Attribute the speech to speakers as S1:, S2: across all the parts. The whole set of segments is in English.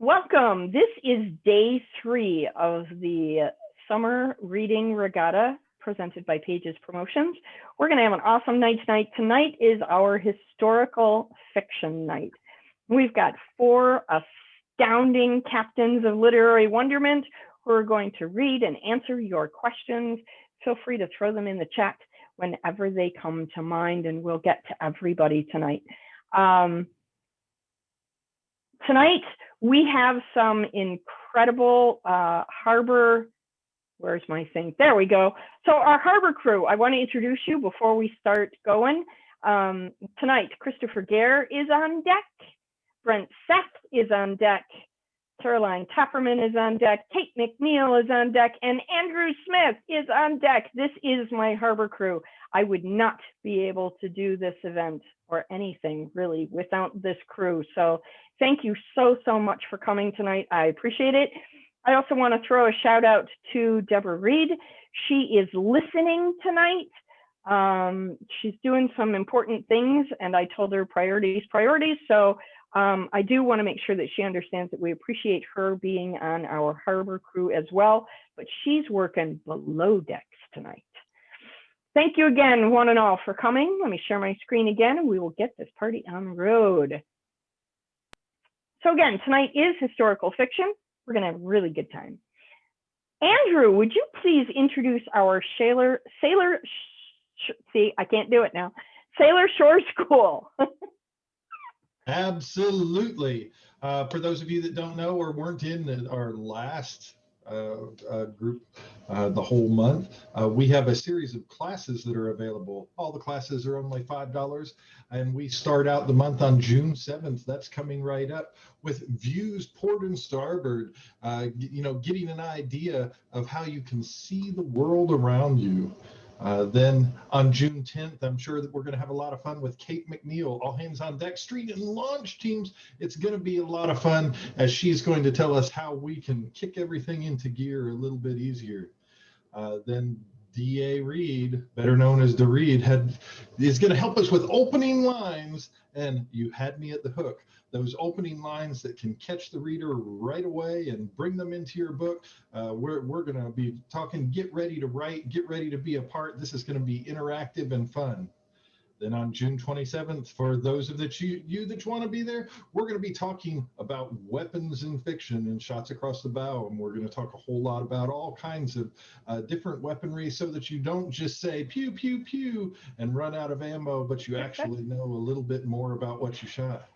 S1: Welcome. This is day 3 of the Summer Reading Regatta presented by Pages Promotions. We're going to have an awesome night tonight. Tonight is our historical fiction night. We've got 4 astounding captains of literary wonderment who are going to read and answer your questions. Feel free to throw them in the chat whenever they come to mind, and we'll get to everybody tonight. Tonight, we have some incredible harbor, where's my thing? There we go. So our harbor crew, I want to introduce you before we start going. Tonight, Christopher Gare is on deck. Brent Seth is on deck. Caroline Tapperman is on deck. Kate McNeil is on deck. And Andrew Smith is on deck. This is my harbor crew. I would not be able to do this event or anything really without this crew. So thank you so much for coming tonight. I appreciate it. I also want to throw a shout out to Deborah Reed. She is listening tonight. She's doing some important things, and I told her priorities. So I do want to make sure that she understands that we appreciate her being on our harbor crew as well, but she's working below decks tonight. Thank you again, one and all, for coming. Let me share my screen again, and we will get this party on the road. So again, tonight is historical fiction. We're going to have a really good time. Andrew, would you please introduce our Sailor Shore School?
S2: Absolutely. For those of you that don't know or weren't in our last group the whole month, we have a series of classes that are available. All the classes are only $5, and we start out the month on June 7th. That's coming right up, with views port and starboard, getting an idea of how you can see the world around you. Then on June 10th, I'm sure that we're going to have a lot of fun with Kate McNeil, All Hands on Deck, Street and Launch Teams. It's going to be a lot of fun, as she's going to tell us how we can kick everything into gear a little bit easier. Then D.A. Reed, better known as the Reed, is going to help us with opening lines, and you had me at the hook. Those opening lines that can catch the reader right away and bring them into your book. We're going to be talking, get ready to write, get ready to be a part. This is going to be interactive and fun. Then on June 27th, for those of you that want to be there, we're going to be talking about weapons in fiction and shots across the bow. And we're going to talk a whole lot about all kinds of different weaponry, so that you don't just say pew, pew, pew and run out of ammo, but you actually know a little bit more about what you shot.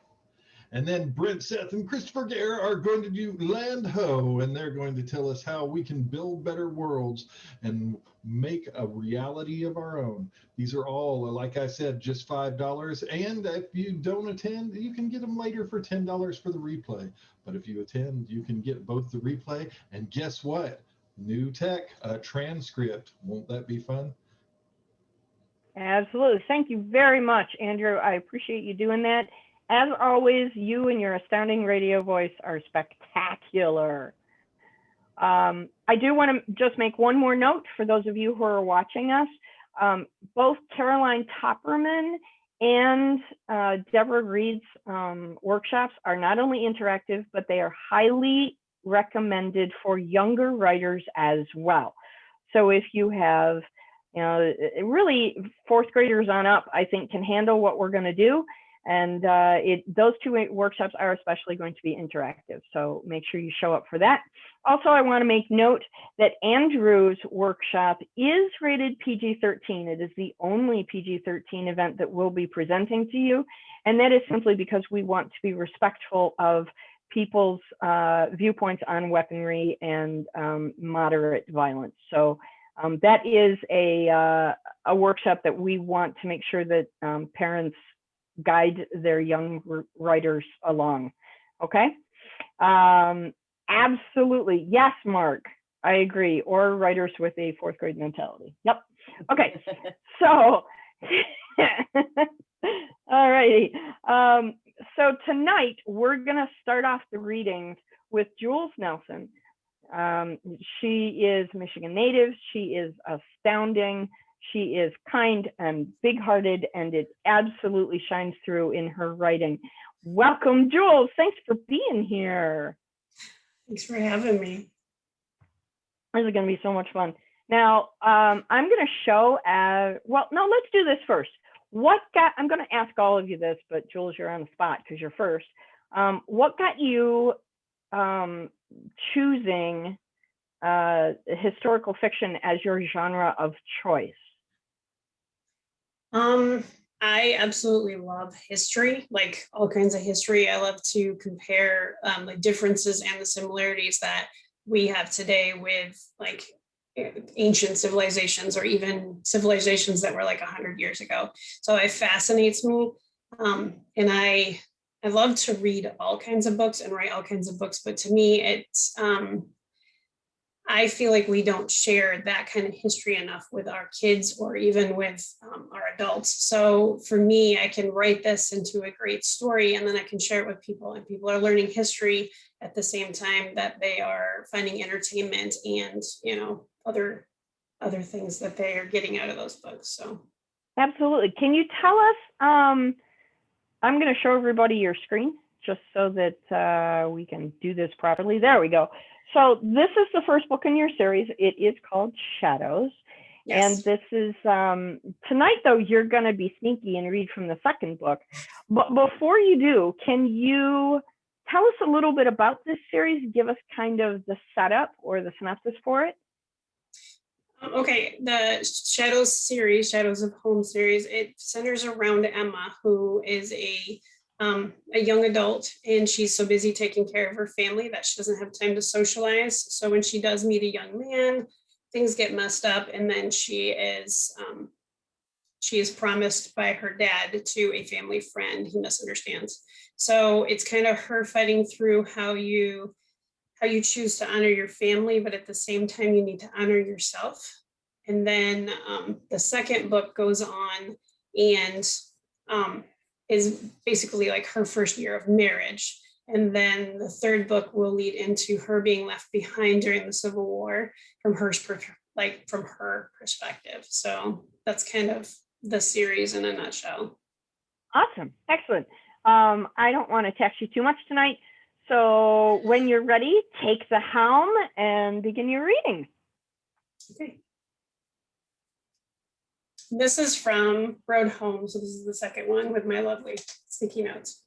S2: And then Brent, Seth, and Christopher Gare are going to do Land Ho, and they're going to tell us how we can build better worlds and make a reality of our own. These are all, like I said, just $5. And if you don't attend, you can get them later for $10 for the replay. But if you attend, you can get both the replay and guess what? New tech, a transcript. Won't that be fun?
S1: Absolutely. Thank you very much, Andrew. I appreciate you doing that. As always, you and your astounding radio voice are spectacular. I do want to just make one more note for those of you who are watching us. Both Caroline Tapperman and Deborah Reed's workshops are not only interactive, but they are highly recommended for younger writers as well. So if you have, really 4th graders on up, I think can handle what we're going to do. And those 2 workshops are especially going to be interactive, so make sure you show up for that. Also, I want to make note that Andrew's workshop is rated PG-13. It is the only PG-13 event that we'll be presenting to you, and that is simply because we want to be respectful of people's viewpoints on weaponry and moderate violence. So that is a workshop that we want to make sure that parents guide their young writers along. Okay. Absolutely. Yes, Mark, I agree. Or writers with a 4th grade mentality. Yep. Okay. So, all righty. So tonight we're going to start off the readings with Jules Nelson. She is Michigan native. She is astounding. She is kind and big-hearted, and it absolutely shines through in her writing. Welcome, Jules. Thanks for being here.
S3: Thanks for having me.
S1: This is going to be so much fun. Now, I'm going to show well, no, let's do this first. I'm going to ask all of you this, but Jules, you're on the spot because you're first. What got you choosing historical fiction as your genre of choice?
S3: I absolutely love history, like all kinds of history. I love to compare like differences and the similarities that we have today with like ancient civilizations or even civilizations that were like 100 years ago. So it fascinates me. And I love to read all kinds of books and write all kinds of books, but to me, it's I feel like we don't share that kind of history enough with our kids or even with our adults. So for me, I can write this into a great story and then I can share it with people, and people are learning history at the same time that they are finding entertainment and, you know, other things that they are getting out of those books. So
S1: absolutely. Can you tell us, I'm going to show everybody your screen just so that we can do this properly. There we go. So this is the first book in your series. It is called Shadows. Yes. And this is, tonight though, you're going to be sneaky and read from the second book. But before you do, can you tell us a little bit about this series? Give us kind of the setup or the synopsis for it.
S3: Okay, the Shadows series, Shadows of Home series, it centers around Emma, who is a young adult, and she's so busy taking care of her family that she doesn't have time to socialize. So when she does meet a young man, things get messed up, and then she is promised by her dad to a family friend. He misunderstands. So it's kind of her fighting through how you choose to honor your family, but at the same time, you need to honor yourself. And then the second book goes on and is basically like her first year of marriage. And then the third book will lead into her being left behind during the Civil War from her perspective. So that's kind of the series in a nutshell.
S1: Awesome. Excellent. I don't want to tax you too much tonight. So when you're ready, take the helm and begin your reading.
S3: Okay. This is from Road Home. So this is the second one with my lovely sticky notes.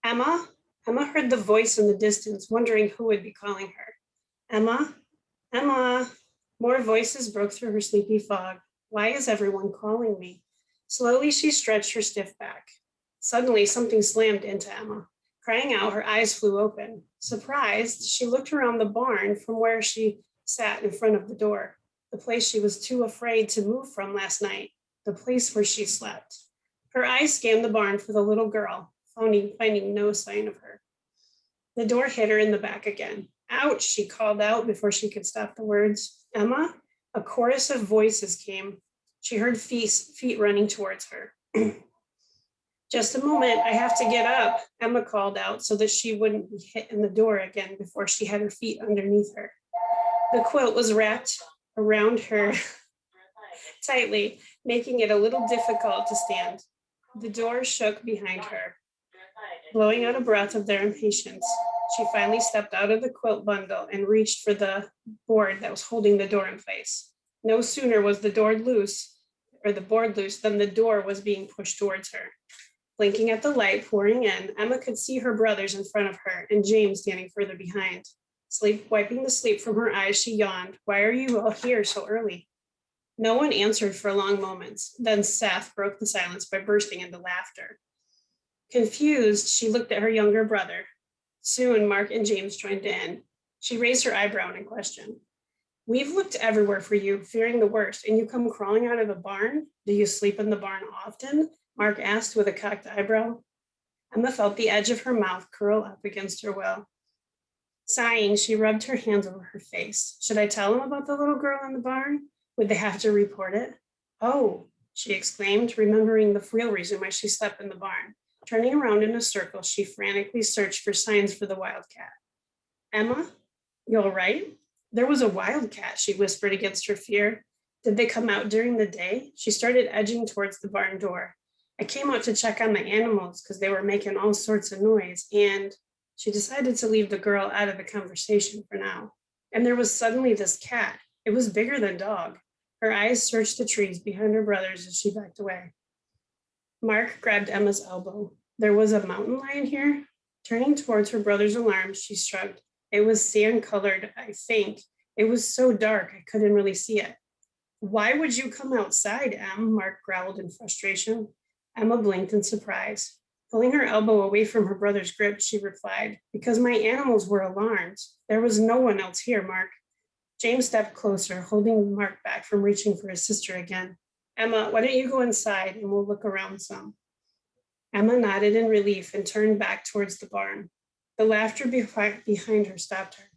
S3: Emma heard the voice in the distance, wondering who would be calling her. Emma. More voices broke through her sleepy fog. Why is everyone calling me? Slowly, she stretched her stiff back. Suddenly, something slammed into Emma. Crying out, her eyes flew open. Surprised, she looked around the barn from where she sat in front of the door, the place she was too afraid to move from last night, the place where she slept. Her eyes scanned the barn for the little girl, finding no sign of her. The door hit her in the back again. Ouch, she called out before she could stop the words. Emma? A chorus of voices came. She heard feet running towards her. Just a moment, I have to get up, Emma called out so that she wouldn't be hit in the door again before she had her feet underneath her. The quilt was wrapped around her tightly, making it a little difficult to stand. The door shook behind her, blowing out a breath of their impatience. She finally stepped out of the quilt bundle and reached for the board that was holding the door in place. No sooner was the board loose than the door was being pushed towards her. Blinking at the light pouring in, Emma could see her brothers in front of her and James standing further behind. Wiping the sleep from her eyes, she yawned. Why are you all here so early? No one answered for long moments. Then Seth broke the silence by bursting into laughter. Confused, she looked at her younger brother. Soon, Mark and James joined in. She raised her eyebrow in question. We've looked everywhere for you, fearing the worst, and you come crawling out of the barn? Do you sleep in the barn often? Mark asked with a cocked eyebrow. Emma felt the edge of her mouth curl up against her will. Sighing, she rubbed her hands over her face. Should I tell them about the little girl in the barn? Would they have to report it? Oh, she exclaimed, remembering the real reason why she slept in the barn. Turning around in a circle, she frantically searched for signs for the wildcat. Emma, you all right? There was a wildcat, she whispered against her fear. Did they come out during the day? She started edging towards the barn door. I came out to check on the animals because they were making all sorts of noise, and She decided to leave the girl out of the conversation for now. And there was suddenly this cat. It was bigger than dog. Her eyes searched the trees behind her brothers as she backed away. Mark grabbed Emma's elbow. There was a mountain lion here? Turning towards her brother's alarm, she shrugged. It was sand-colored, I think. It was so dark, I couldn't really see it. Why would you come outside, Em? Mark growled in frustration. Emma blinked in surprise. Pulling her elbow away from her brother's grip, she replied, because my animals were alarmed. There was no one else here, Mark. James stepped closer, holding Mark back from reaching for his sister again. Emma, why don't you go inside and we'll look around some? Emma nodded in relief and turned back towards the barn. The laughter behind her stopped her.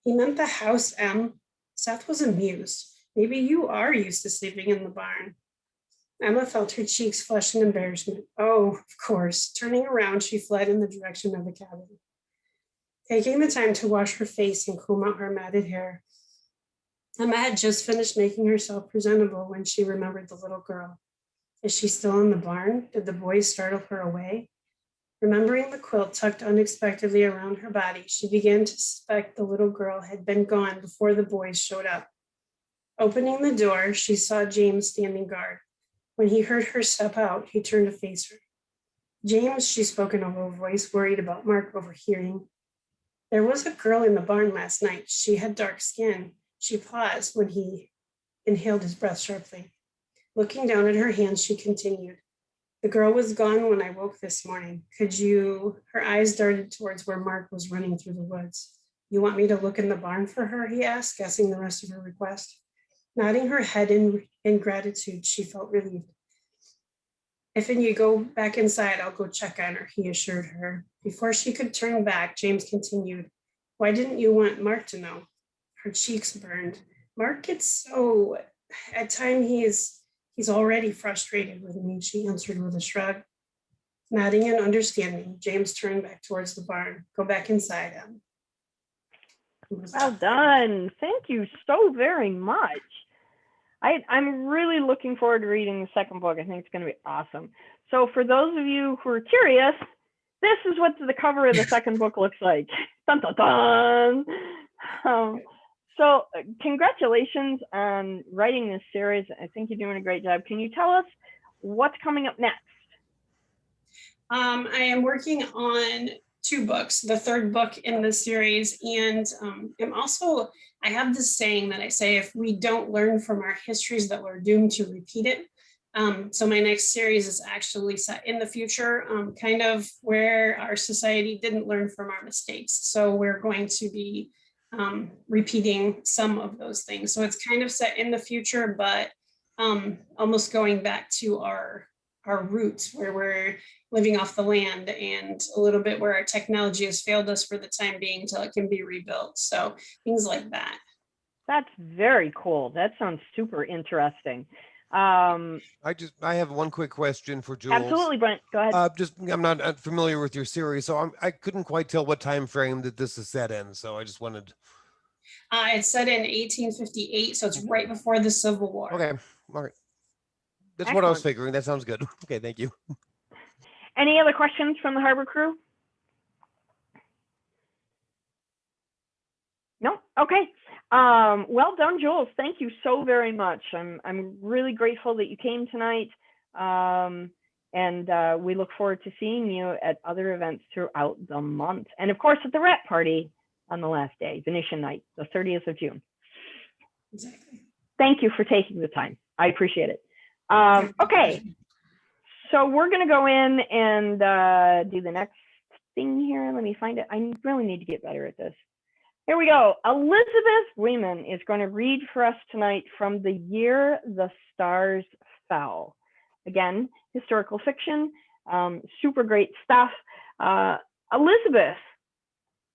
S3: He meant the house, Em. Seth was amused. Maybe you are used to sleeping in the barn. Emma felt her cheeks flush in embarrassment. Oh, of course. Turning around, she fled in the direction of the cabin. Taking the time to wash her face and comb out her matted hair, Emma had just finished making herself presentable when she remembered the little girl. Is she still in the barn? Did the boys startle her away? Remembering the quilt tucked unexpectedly around her body, she began to suspect the little girl had been gone before the boys showed up. Opening the door, she saw James standing guard. When he heard her step out, he turned to face her. James, she spoke in a low voice, worried about Mark overhearing. There was a girl in the barn last night. She had dark skin. She paused when he inhaled his breath sharply. Looking down at her hands, she continued. The girl was gone when I woke this morning. Her eyes darted towards where Mark was running through the woods. You want me to look in the barn for her? He asked, guessing the rest of her request. Nodding her head in gratitude, she felt relieved. If you go back inside, I'll go check on her, he assured her. Before she could turn back, James continued. Why didn't you want Mark to know? Her cheeks burned. Mark gets so, at times he's already frustrated with me, she answered with a shrug. Nodding in understanding, James turned back towards the barn. Go back inside, Em.
S1: Well done. Thank you so very much. I'm really looking forward to reading the second book. I think it's going to be awesome. So for those of you who are curious, this is what the cover of the second book looks like. Dun, dun, dun. So congratulations on writing this series. I think you're doing a great job. Can you tell us what's coming up next?
S3: I am working on 2 books, the third book in the series. And I have this saying that I say, if we don't learn from our histories, that we're doomed to repeat it. So my next series is actually set in the future, kind of where our society didn't learn from our mistakes. So we're going to be repeating some of those things. So it's kind of set in the future, but almost going back to our roots, where we're living off the land, and a little bit where our technology has failed us for the time being until it can be rebuilt. So things like that. That's
S1: very cool. That sounds super interesting.
S4: I have one quick question for Jules.
S1: Absolutely, Brent. Go ahead.
S4: I'm not familiar with your series, so I couldn't quite tell what time frame that this is set in. So I just wanted.
S3: It's set in 1858, so it's right before the Civil War.
S4: Okay, all right. That's
S1: Excellent.
S4: What I was figuring. That sounds good. Okay, thank you.
S1: Any other questions from the Harbor crew? No? Okay. Well done, Jules. Thank you so very much. I'm really grateful that you came tonight. And we look forward to seeing you at other events throughout the month. And of course, at the Rat Party on the last day, Venetian night, the 30th of June.
S3: Exactly.
S1: Thank you for taking the time. I appreciate it. Okay. So we're going to go in and do the next thing here. Let me find it. I really need to get better at this. Here we go. Elizabeth Wehman is going to read for us tonight from The Year the Stars Fell. Again, historical fiction, super great stuff. Elizabeth,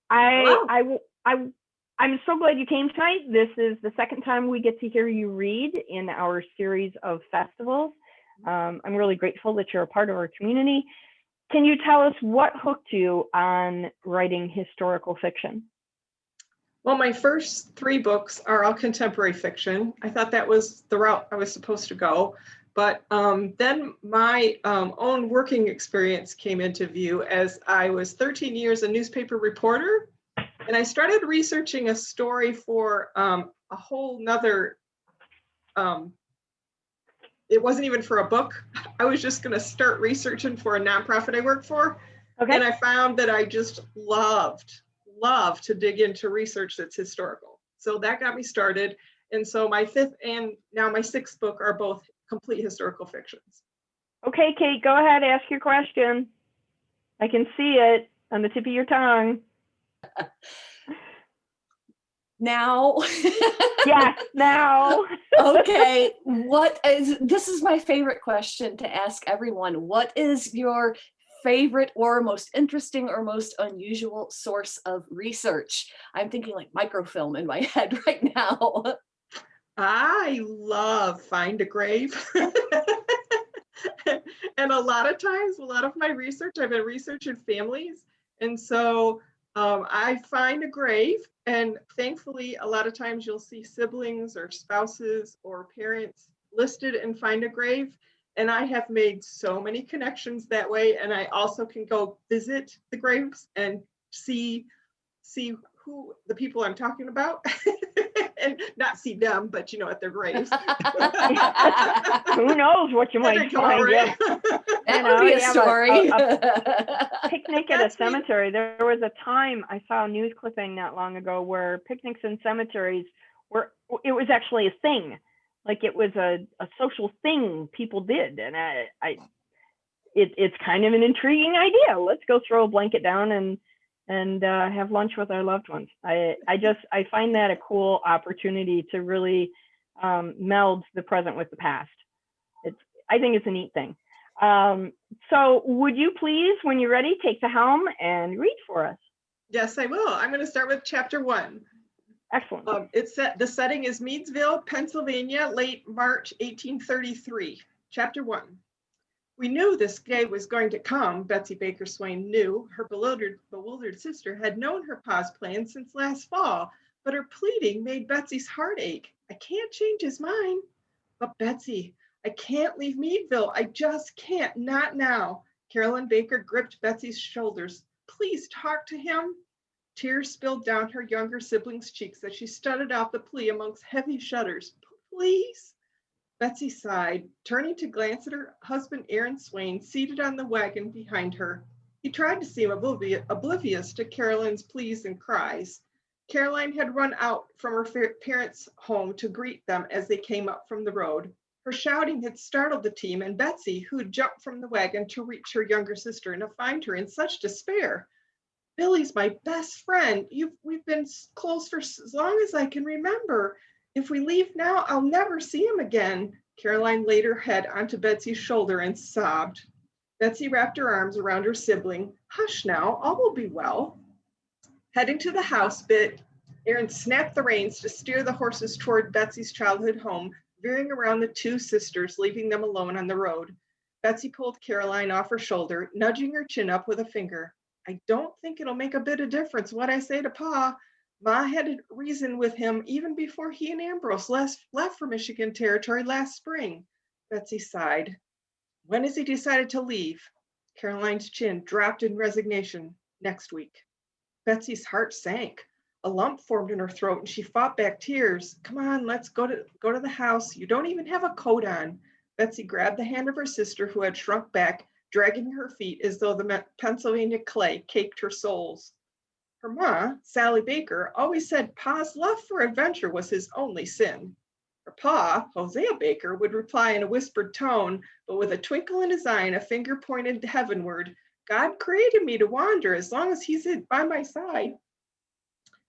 S1: I'm so glad you came tonight. This is the second time we get to hear you read in our series of festivals. I'm really grateful that you're a part of our community. Can you tell us what hooked you on writing historical fiction?
S5: Well, my first 3 books are all contemporary fiction. I thought that was the route I was supposed to go. But then my own working experience came into view as I was 13 years a newspaper reporter. And I started researching a story for a whole nother, it wasn't even for a book. I was just going to start researching for a nonprofit I work for.
S1: Okay.
S5: And I found that I just love to dig into research that's historical. So that got me started. And so my fifth and now my sixth book are both complete historical fictions.
S1: Okay, Kate, go ahead, ask your question. I can see it on the tip of your tongue.
S6: Now.
S1: Yes, now.
S6: Okay, this is my favorite question to ask everyone. What is your favorite or most interesting or most unusual source of research? I'm thinking like microfilm in my head right now.
S5: I love Find a Grave. And a lot of times, a lot of my research, I've been researching families. And so I find a grave, and thankfully, a lot of times you'll see siblings or spouses or parents listed in Find a Grave. And I have made so many connections that way. And I also can go visit the graves and see who the people I'm talking about. And not see them, but at their graves.
S1: Who knows what you might find? Yeah.
S6: That would be a story.
S1: A picnic at a cemetery. There was a time I saw a news clipping not long ago where picnics in cemeteries it was actually a thing. Like it was a social thing people did. And it's kind of an intriguing idea. Let's go throw a blanket down and have lunch with our loved ones. I find that a cool opportunity to really meld the present with the past. I think it's a neat thing. So would you please, when you're ready, take the helm and read for us?
S5: Yes, I will. I'm going to start with chapter 1.
S1: Excellent.
S5: The setting is Meadsville, Pennsylvania, late March 1833. Chapter 1. We knew this day was going to come, Betsy Baker Swain knew. Her bewildered sister had known her pa's plan since last fall, but her pleading made Betsy's heart ache. I can't change his mind. But Betsy, I can't leave Meadville. I just can't, not now. Carolyn Baker gripped Betsy's shoulders. Please talk to him. Tears spilled down her younger sibling's cheeks as she stuttered out the plea amongst heavy shudders. Please. Betsy sighed, turning to glance at her husband, Aaron Swain, seated on the wagon behind her. He tried to seem oblivious to Carolyn's pleas and cries. Caroline had run out from her parents' home to greet them as they came up from the road. Her shouting had startled the team, and Betsy, who had jumped from the wagon to reach her younger sister and to find her in such despair. Billy's my best friend. We've been close for as long as I can remember. If we leave now, I'll never see him again. Caroline laid her head onto Betsy's shoulder and sobbed. Betsy wrapped her arms around her sibling. Hush now, all will be well. Heading to the house bit, Aaron snapped the reins to steer the horses toward Betsy's childhood home, veering around the two sisters, leaving them alone on the road. Betsy pulled Caroline off her shoulder, nudging her chin up with a finger. I don't think it'll make a bit of difference what I say to Pa. Ma had reasoned with him even before he and Ambrose left for Michigan Territory last spring. Betsy sighed. When has he decided to leave? Caroline's chin dropped in resignation. Next week. Betsy's heart sank. A lump formed in her throat and she fought back tears. Come on, let's go to the house. You don't even have a coat on. Betsy grabbed the hand of her sister who had shrunk back, dragging her feet as though the Pennsylvania clay caked her soles. Her ma, Sally Baker, always said Pa's love for adventure was his only sin. Her pa, Hosea Baker, would reply in a whispered tone, but with a twinkle in his eye and a finger pointed heavenward, God created me to wander as long as he's by my side.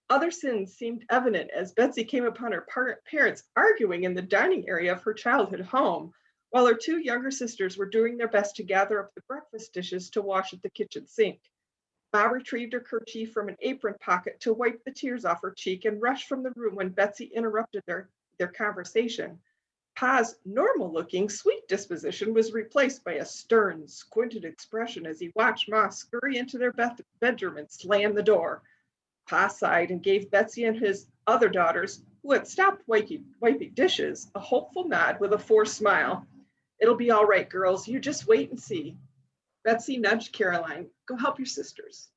S5: Other sins seemed evident as Betsy came upon her parents arguing in the dining area of her childhood home, while her two younger sisters were doing their best to gather up the breakfast dishes to wash at the kitchen sink. Ma retrieved her kerchief from an apron pocket to wipe the tears off her cheek and rushed from the room when Betsy interrupted their conversation. Pa's normal-looking, sweet disposition was replaced by a stern, squinted expression as he watched Ma scurry into their bedroom and slam the door. Pa sighed and gave Betsy and his other daughters, who had stopped wiping dishes, a hopeful nod with a forced smile. It'll be all right, girls. You just wait and see. Betsy nudged Caroline. Go help your sisters.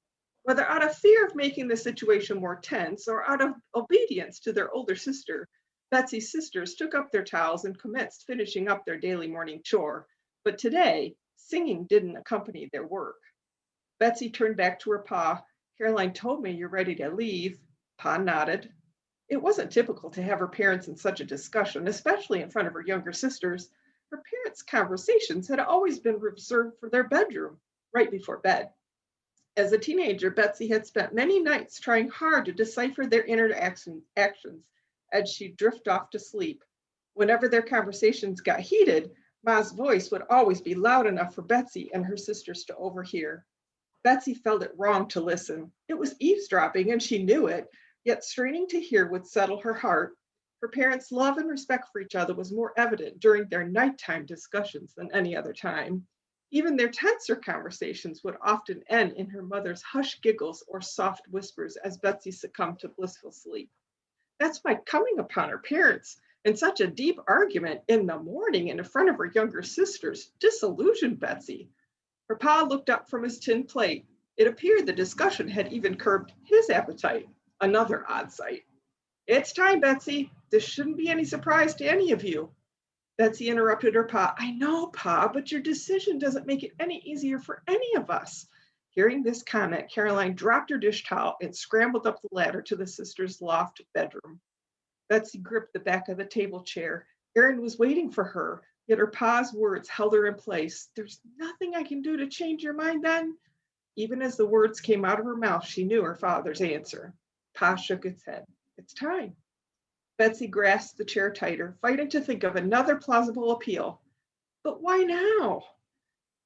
S5: Whether out of fear of making the situation more tense or out of obedience to their older sister, Betsy's sisters took up their towels and commenced finishing up their daily morning chore. But today, singing didn't accompany their work. Betsy turned back to her pa. Caroline told me you're ready to leave. Pa nodded. It wasn't typical to have her parents in such a discussion, especially in front of her younger sisters. Her parents' conversations had always been reserved for their bedroom, right before bed. As a teenager, Betsy had spent many nights trying hard to decipher their actions as she'd drift off to sleep. Whenever their conversations got heated, Ma's voice would always be loud enough for Betsy and her sisters to overhear. Betsy felt it wrong to listen. It was eavesdropping and she knew it, yet straining to hear would settle her heart. Her parents' love and respect for each other was more evident during their nighttime discussions than any other time. Even their tenser conversations would often end in her mother's hushed giggles or soft whispers as Betsy succumbed to blissful sleep. That's why coming upon her parents in such a deep argument in the morning in front of her younger sisters disillusioned Betsy. Her pa looked up from his tin plate. It appeared the discussion had even curbed his appetite, another odd sight. It's time, Betsy. This shouldn't be any surprise to any of you. Betsy interrupted her pa. I know, Pa, but your decision doesn't make it any easier for any of us. Hearing this comment, Caroline dropped her dish towel and scrambled up the ladder to the sisters' loft bedroom. Betsy gripped the back of the table chair. Erin was waiting for her, yet her pa's words held her in place. There's nothing I can do to change your mind then? Even as the words came out of her mouth, she knew her father's answer. Pa shook his head. It's time. Betsy grasped the chair tighter, fighting to think of another plausible appeal. But why now?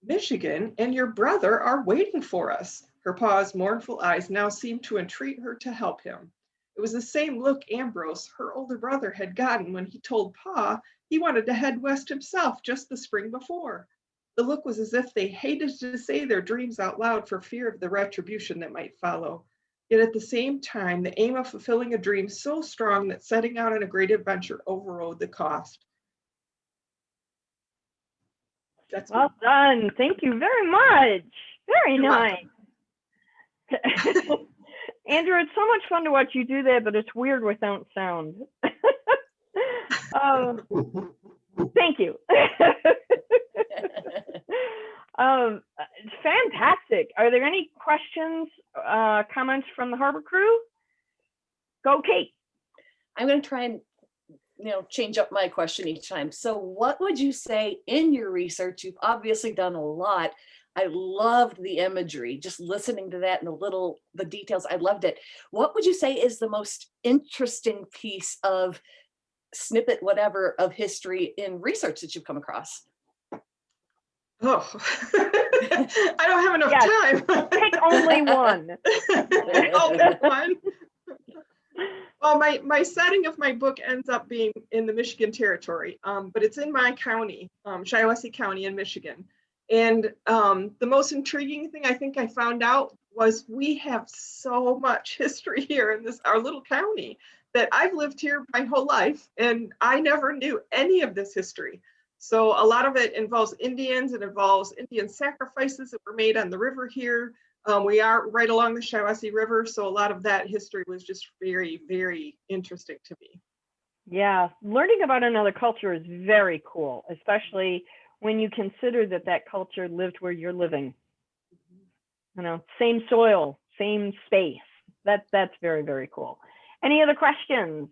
S5: Michigan and your brother are waiting for us. Her pa's mournful eyes now seemed to entreat her to help him. It was the same look Ambrose, her older brother, had gotten when he told Pa he wanted to head west himself just the spring before. The look was as if they hated to say their dreams out loud for fear of the retribution that might follow. Yet at the same time, the aim of fulfilling a dream so strong that setting out on a great adventure overrode the cost. That's
S1: Well done. Thank you very much. Very
S5: You're
S1: nice. Andrew, it's so much fun to watch you do that, but it's weird without sound. Thank you. Fantastic. Are there any questions, comments from the Harbor crew? Go, Kate.
S6: I'm going to try and change up my question each time. So what would you say in your research? You've obviously done a lot. I loved the imagery, just listening to that and the details. I loved it. What would you say is the most interesting piece of snippet, whatever, of history in research that you've come across?
S5: Oh, I don't have enough time.
S1: Pick only one.
S5: Only one. Well, my setting of my book ends up being in the Michigan Territory, but it's in my county, Shiawassee County in Michigan. And the most intriguing thing I think I found out was we have so much history here in our little county that I've lived here my whole life, and I never knew any of this history. So a lot of it involves Indians. It involves Indian sacrifices that were made on the river here. We are right along the Shiawassee River, so a lot of that history was just very, very interesting to me.
S1: Yeah, learning about another culture is very cool, especially when you consider that culture lived where you're living. Same soil, same space. That's very, very cool. Any other questions?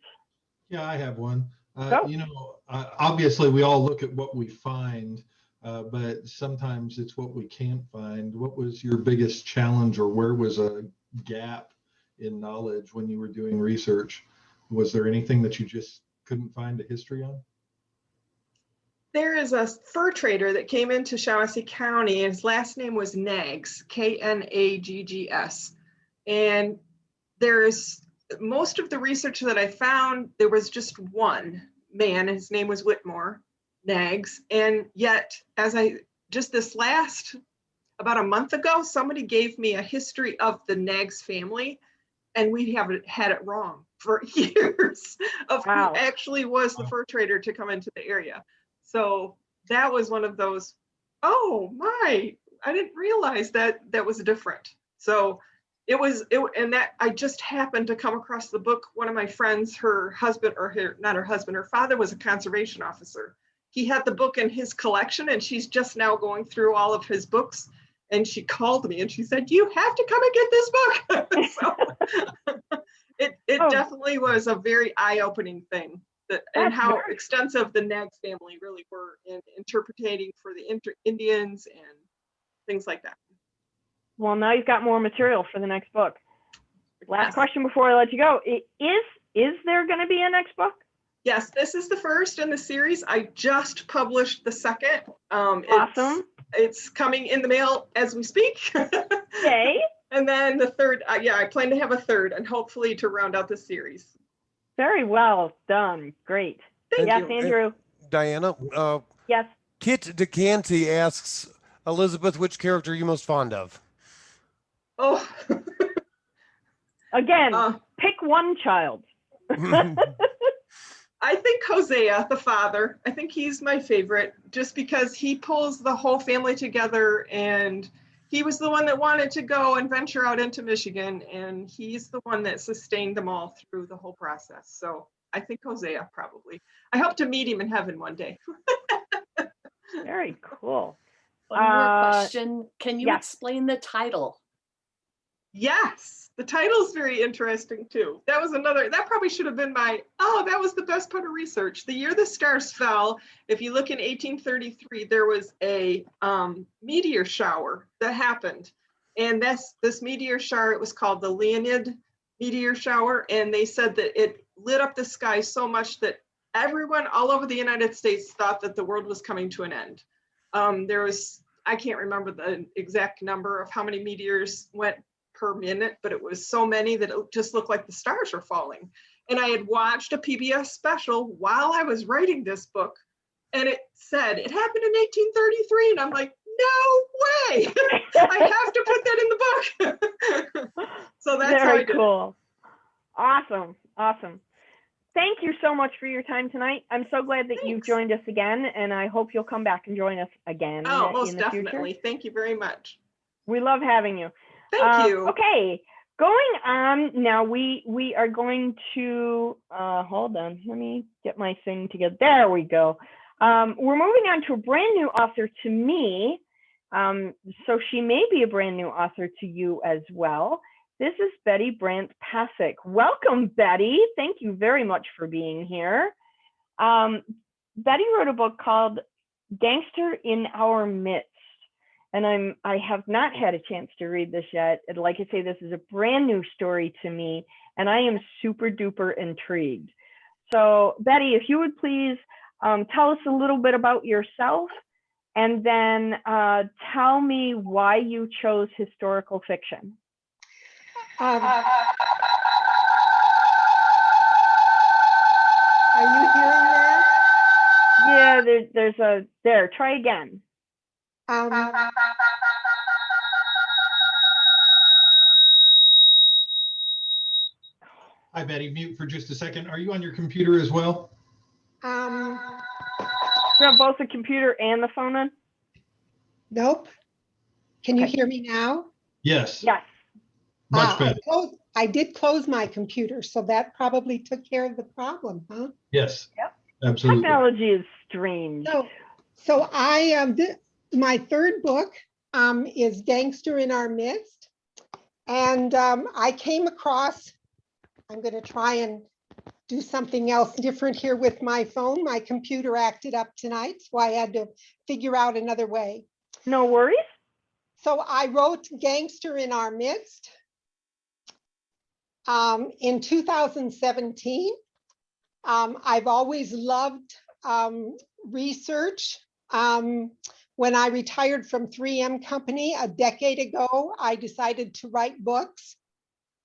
S2: Yeah, I have one. Obviously we all look at what we find, but sometimes it's what we can't find. What was your biggest challenge, or where was a gap in knowledge when you were doing research? Was there anything that you just couldn't find a history on?
S5: There is a fur trader that came into Shiawassee County, and his last name was Knaggs, Knaggs. And there's most of the research that I found, there was just one man, his name was Whitmore Knaggs. And yet, about a month ago, somebody gave me a history of the Knaggs family, and we haven't had it wrong for years of who actually was the fur trader to come into the area. So that was one of those, oh my, I didn't realize that that was different. So and that I just happened to come across the book. One of my friends, her husband, or not her husband, her father was a conservation officer. He had the book in his collection, and she's just now going through all of his books. And she called me and she said, "You have to come and get this book." So it definitely was a very eye-opening thing, and how extensive the Nags family really were in interpreting for the Indians and things like that.
S1: Well, now you've got more material for the next book. Last
S5: Yes.
S1: question before I let you go. Is there going to be a next book?
S5: Yes, this is the first in the series. I just published the second.
S1: Awesome.
S5: It's coming in the mail as we speak.
S1: Yay.
S5: And then the third, I plan to have a third, and hopefully to round out the series.
S1: Very well done. Great.
S5: Thank
S1: Yes,
S5: you.
S1: Andrew.
S4: Diana,
S1: Yes.
S4: Kit DeCanty asks, Elizabeth, which character are you most fond of?
S5: Oh,
S1: Again, pick one child.
S5: I think Hosea, the father, I think he's my favorite, just because he pulls the whole family together, and he was the one that wanted to go and venture out into Michigan, and he's the one that sustained them all through the whole process. So I think Hosea, probably. I hope to meet him in heaven one day.
S1: Very cool.
S6: One more question. Can you
S1: yes.
S6: explain the title?
S5: Yes, the title's very interesting too. That was another, that probably should have been that was the best part of research. The year the stars fell, if you look in 1833, there was a meteor shower that happened. And this meteor shower, it was called the Leonid meteor shower. And they said that it lit up the sky so much that everyone all over the United States thought that the world was coming to an end. I can't remember the exact number of how many meteors went per minute, but it was so many that it just looked like the stars were falling. And I had watched a PBS special while I was writing this book, and it said it happened in 1833, and I'm like, no way! I have to put that in the book. So that's how I did.
S1: Very cool. Awesome. Thank you so much for your time tonight. I'm so glad that you've joined us again, and I hope you'll come back and join us again
S5: Most
S1: in the
S5: definitely.
S1: future.
S5: Thank you very much.
S1: We love having you.
S5: Thank you.
S1: Okay, going on now, we are going to, hold on, let me get my thing together. There we go. We're moving on to a brand new author to me. So she may be a brand new author to you as well. This is Betty Brandt Passick. Welcome, Betty. Thank you very much for being here. Betty wrote a book called Gangster in Our Midst. And I have not had a chance to read this yet. And like I say, this is a brand new story to me, and I am super duper intrigued. So Betty, if you would please tell us a little bit about yourself, and then tell me why you chose historical fiction.
S7: Are you hearing that?
S1: Yeah, there, try again.
S2: Hi, Betty. Mute for just a second. Are you on your computer as well?
S1: Do you have both the computer and the phone on?
S7: Nope. Can you hear me now?
S2: Yes.
S1: Yes.
S2: Much better.
S7: I did close my computer, so that probably took care of the problem, huh?
S2: Yes.
S1: Yep.
S2: Absolutely.
S1: Technology is strange.
S7: So my third book is Gangster in Our Midst. And I came across, I'm going to try and do something else different here with my phone. My computer acted up tonight, so I had to figure out another way.
S1: No worries.
S7: So I wrote Gangster in Our Midst in 2017. I've always loved research. When I retired from 3M Company a decade ago, I decided to write books.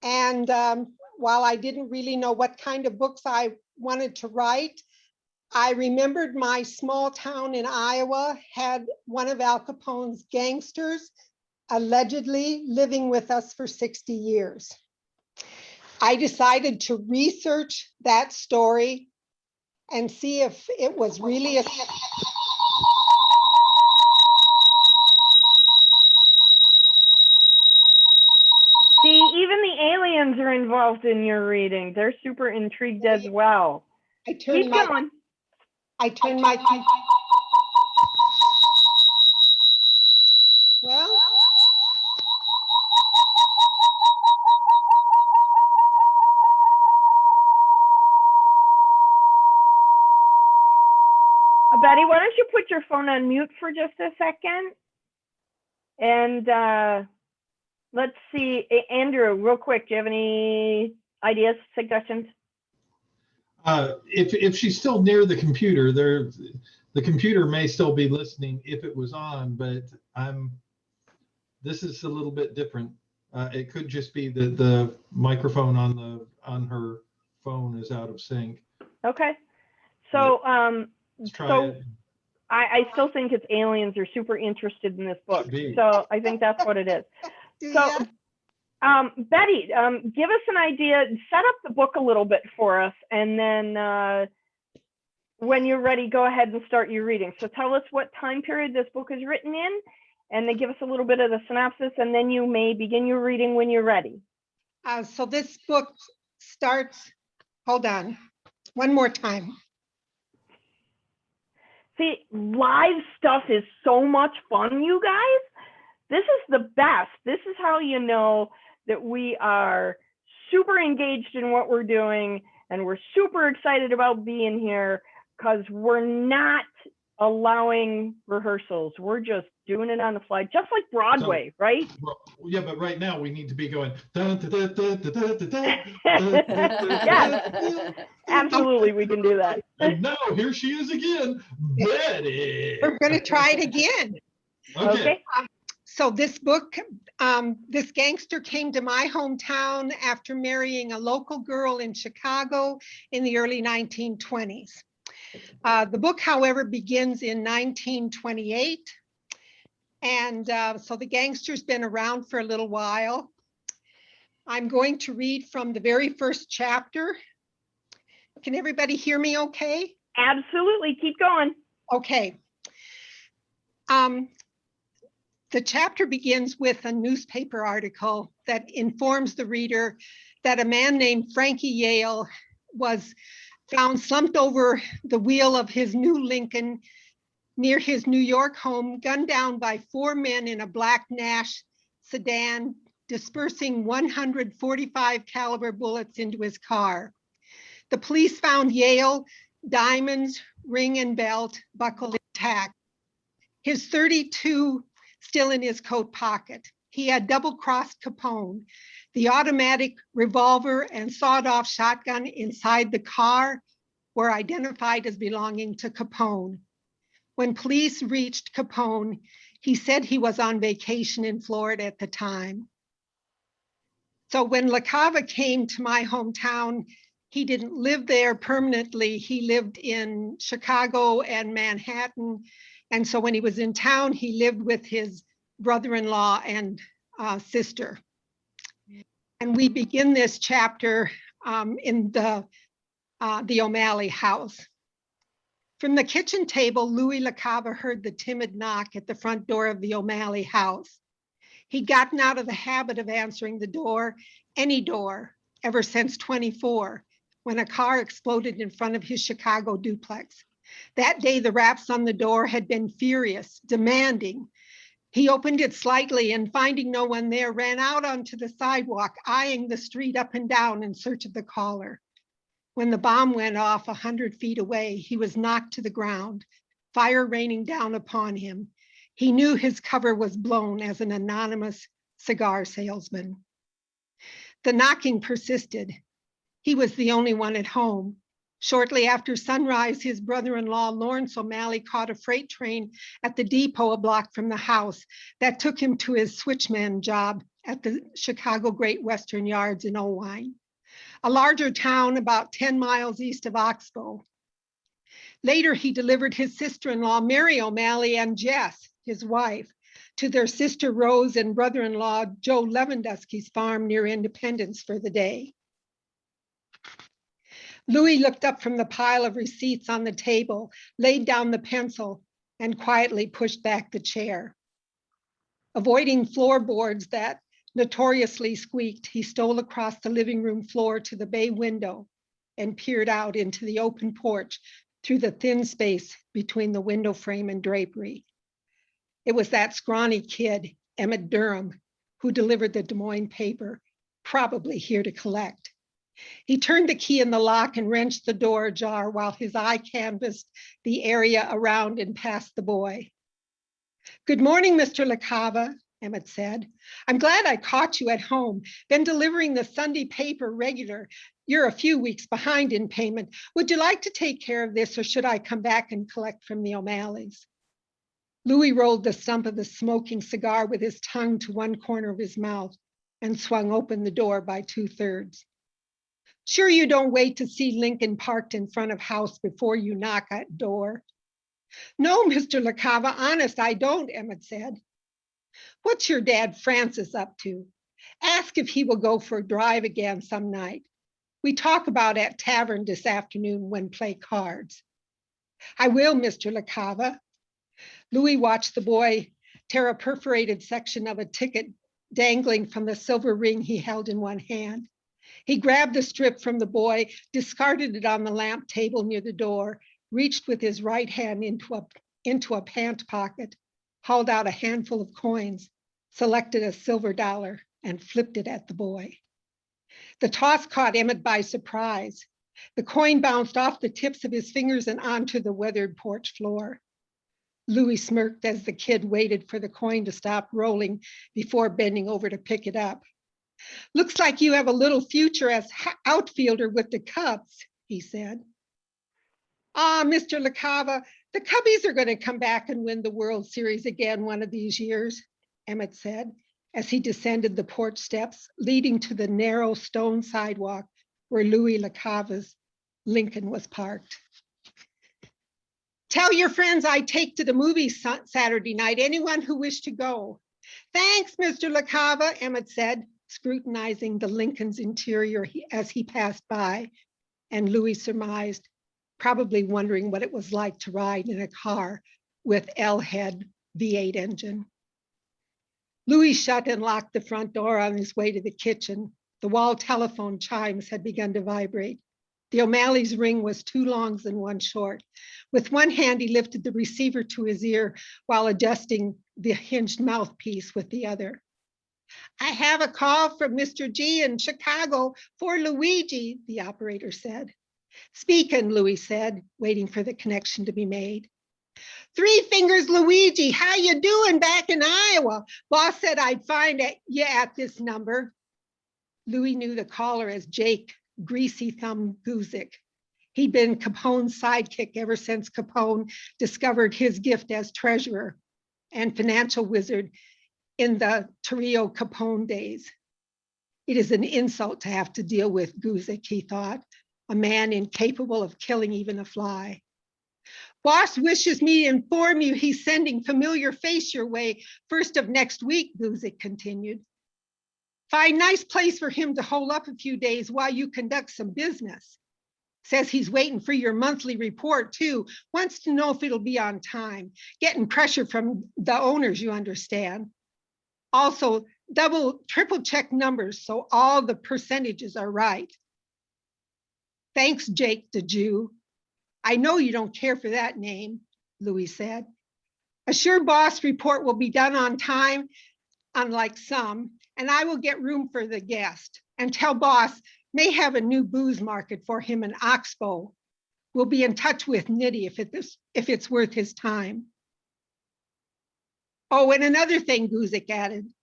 S7: And while I didn't really know what kind of books I wanted to write, I remembered my small town in Iowa had one of Al Capone's gangsters allegedly living with us for 60 years. I decided to research that story and see if it was really
S1: even the aliens are involved in your reading. They're super intrigued as well.
S7: I turned
S1: Keep
S7: my,
S1: going.
S7: well,
S1: Betty, why don't you put your phone on mute for just a second? And let's see, Andrew, real quick, do you have any ideas, suggestions?
S2: If she's still near the computer, the computer may still be listening if it was on, but this is a little bit different. It could just be that the microphone on her phone is out of sync.
S1: Okay. So
S2: Let's try
S1: so
S2: it.
S1: I still think it's aliens are super interested in this book.
S2: Should be.
S1: So I think that's what it is.
S7: do
S1: So
S7: ya?
S1: Betty, give us an idea, set up the book a little bit for us, and then when you're ready, go ahead and start your reading. So tell us what time period this book is written in, and then give us a little bit of the synopsis, and then you may begin your reading when you're ready.
S7: So this book starts, hold on, one more time.
S1: See, live stuff is so much fun, you guys. This is the best. This is how you know that we are super engaged in what we're doing, and we're super excited about being here, because we're not allowing rehearsals. We're just doing it on the fly, just like Broadway, right?
S2: Yeah, but right now we need to be going. Dun, dun, dun, dun, dun, dun, dun, dun,
S1: Yes, absolutely, we can do that.
S2: And now here she is again, Betty.
S7: We're going to try it again.
S2: Okay.
S7: So this book, this gangster came to my hometown after marrying a local girl in Chicago in the early 1920s. The book, however, begins in 1928. And so the gangster's been around for a little while. I'm going to read from the very first chapter. Can everybody hear me okay?
S1: Absolutely, keep going.
S7: Okay. The chapter begins with a newspaper article that informs the reader that a man named Frankie Yale was found slumped over the wheel of his new Lincoln near his New York home, gunned down by 4 men in a black Nash sedan, dispersing 145 caliber bullets into his car. The police found Yale, diamonds, ring and belt, buckle intact. His .32 still in his coat pocket. He had double-crossed Capone. The automatic revolver and sawed-off shotgun inside the car were identified as belonging to Capone. When police reached Capone, he said he was on vacation in Florida at the time. So when LaCava came to my hometown, he didn't live there permanently. He lived in Chicago and Manhattan. And so when he was in town, he lived with his brother-in-law and sister. And we begin this chapter in the O'Malley house. From the kitchen table, Louis LaCava heard the timid knock at the front door of the O'Malley house. He'd gotten out of the habit of answering the door, any door, ever since 24, when a car exploded in front of his Chicago duplex. That day, the raps on the door had been furious, demanding. He opened it slightly and, finding no one there, ran out onto the sidewalk, eyeing the street up and down in search of the caller. When the bomb went off 100 feet away, he was knocked to the ground, fire raining down upon him. He knew his cover was blown as an anonymous cigar salesman. The knocking persisted. He was the only one at home. Shortly after sunrise, his brother-in-law, Lawrence O'Malley, caught a freight train at the depot a block from the house that took him to his switchman job at the Chicago Great Western Yards in Owine, a larger town about 10 miles east of Oxbow. Later, he delivered his sister-in-law, Mary O'Malley, and Jess, his wife, to their sister Rose and brother-in-law, Joe Lewandowski's farm near Independence for the day. Louis looked up from the pile of receipts on the table, laid down the pencil, and quietly pushed back the chair. Avoiding floorboards that notoriously squeaked, he stole across the living room floor to the bay window and peered out into the open porch through the thin space between the window frame and drapery. It was that scrawny kid, Emmett Durham, who delivered the Des Moines paper, probably here to collect. He turned the key in the lock and wrenched the door ajar while his eye canvassed the area around and past the boy. "Good morning, Mr. LaCava," Emmett said. "I'm glad I caught you at home. Been delivering the Sunday paper regular. You're a few weeks behind in payment. Would you like to take care of this, or should I come back and collect from the O'Malleys?" Louis rolled the stump of the smoking cigar with his tongue to one corner of his mouth and swung open the door by 2/3. "Sure you don't wait to see Lincoln parked in front of house before you knock at door?" "No, Mr. LaCava, honest, I don't," Emmett said. "What's your dad Francis up to? Ask if he will go for a drive again some night. We talk about at tavern this afternoon when play cards." "I will, Mr. LaCava." Louis watched the boy tear a perforated section of a ticket dangling from the silver ring he held in one hand. He grabbed the strip from the boy, discarded it on the lamp table near the door, reached with his right hand into a pant pocket, hauled out a handful of coins, selected a silver dollar, and flipped it at the boy. The toss caught Emmett by surprise. The coin bounced off the tips of his fingers and onto the weathered porch floor. Louis smirked as the kid waited for the coin to stop rolling before bending over to pick it up. "Looks like you have a little future as outfielder with the Cubs," he said. "Ah, Mr. LaCava, the Cubbies are going to come back and win the World Series again one of these years," Emmett said as he descended the porch steps leading to the narrow stone sidewalk where Louis LaCava's Lincoln was parked. "Tell your friends I take to the movies Saturday night, anyone who wish to go." "Thanks, Mr. LaCava," Emmett said, scrutinizing the Lincoln's interior as he passed by, and Louis surmised, probably wondering what it was like to ride in a car with L-head V8 engine. Louis shut and locked the front door on his way to the kitchen. The wall telephone chimes had begun to vibrate. The O'Malley's ring was 2 longs and 1 short. With one hand, he lifted the receiver to his ear while adjusting the hinged mouthpiece with the other. "I have a call from Mr. G in Chicago for Luigi," the operator said. "Speaking," Louis said, waiting for the connection to be made. "Three Fingers Luigi, how you doing back in Iowa? Boss said I'd find you at this number." Louis knew the caller as Jake Greasy Thumb Guzik. He'd been Capone's sidekick ever since Capone discovered his gift as treasurer and financial wizard in the Torrio Capone days. It is an insult to have to deal with Guzik, he thought, a man incapable of killing even a fly. "Boss wishes me to inform you he's sending familiar face your way first of next week," Guzik continued. "Find nice place for him to hole up a few days while you conduct some business. Says he's waiting for your monthly report too. Wants to know if it'll be on time. Getting pressure from the owners, you understand. Also, triple check numbers so all the percentages are right. Thanks, Jake the Jew." "I know you don't care for that name," Louis said. "Assure boss report will be done on time, unlike some, and I will get room for the guest. And tell boss may have a new booze market for him in Oxbow. We'll be in touch with Nitty if it's worth his time." "Oh, and another thing," Guzik added.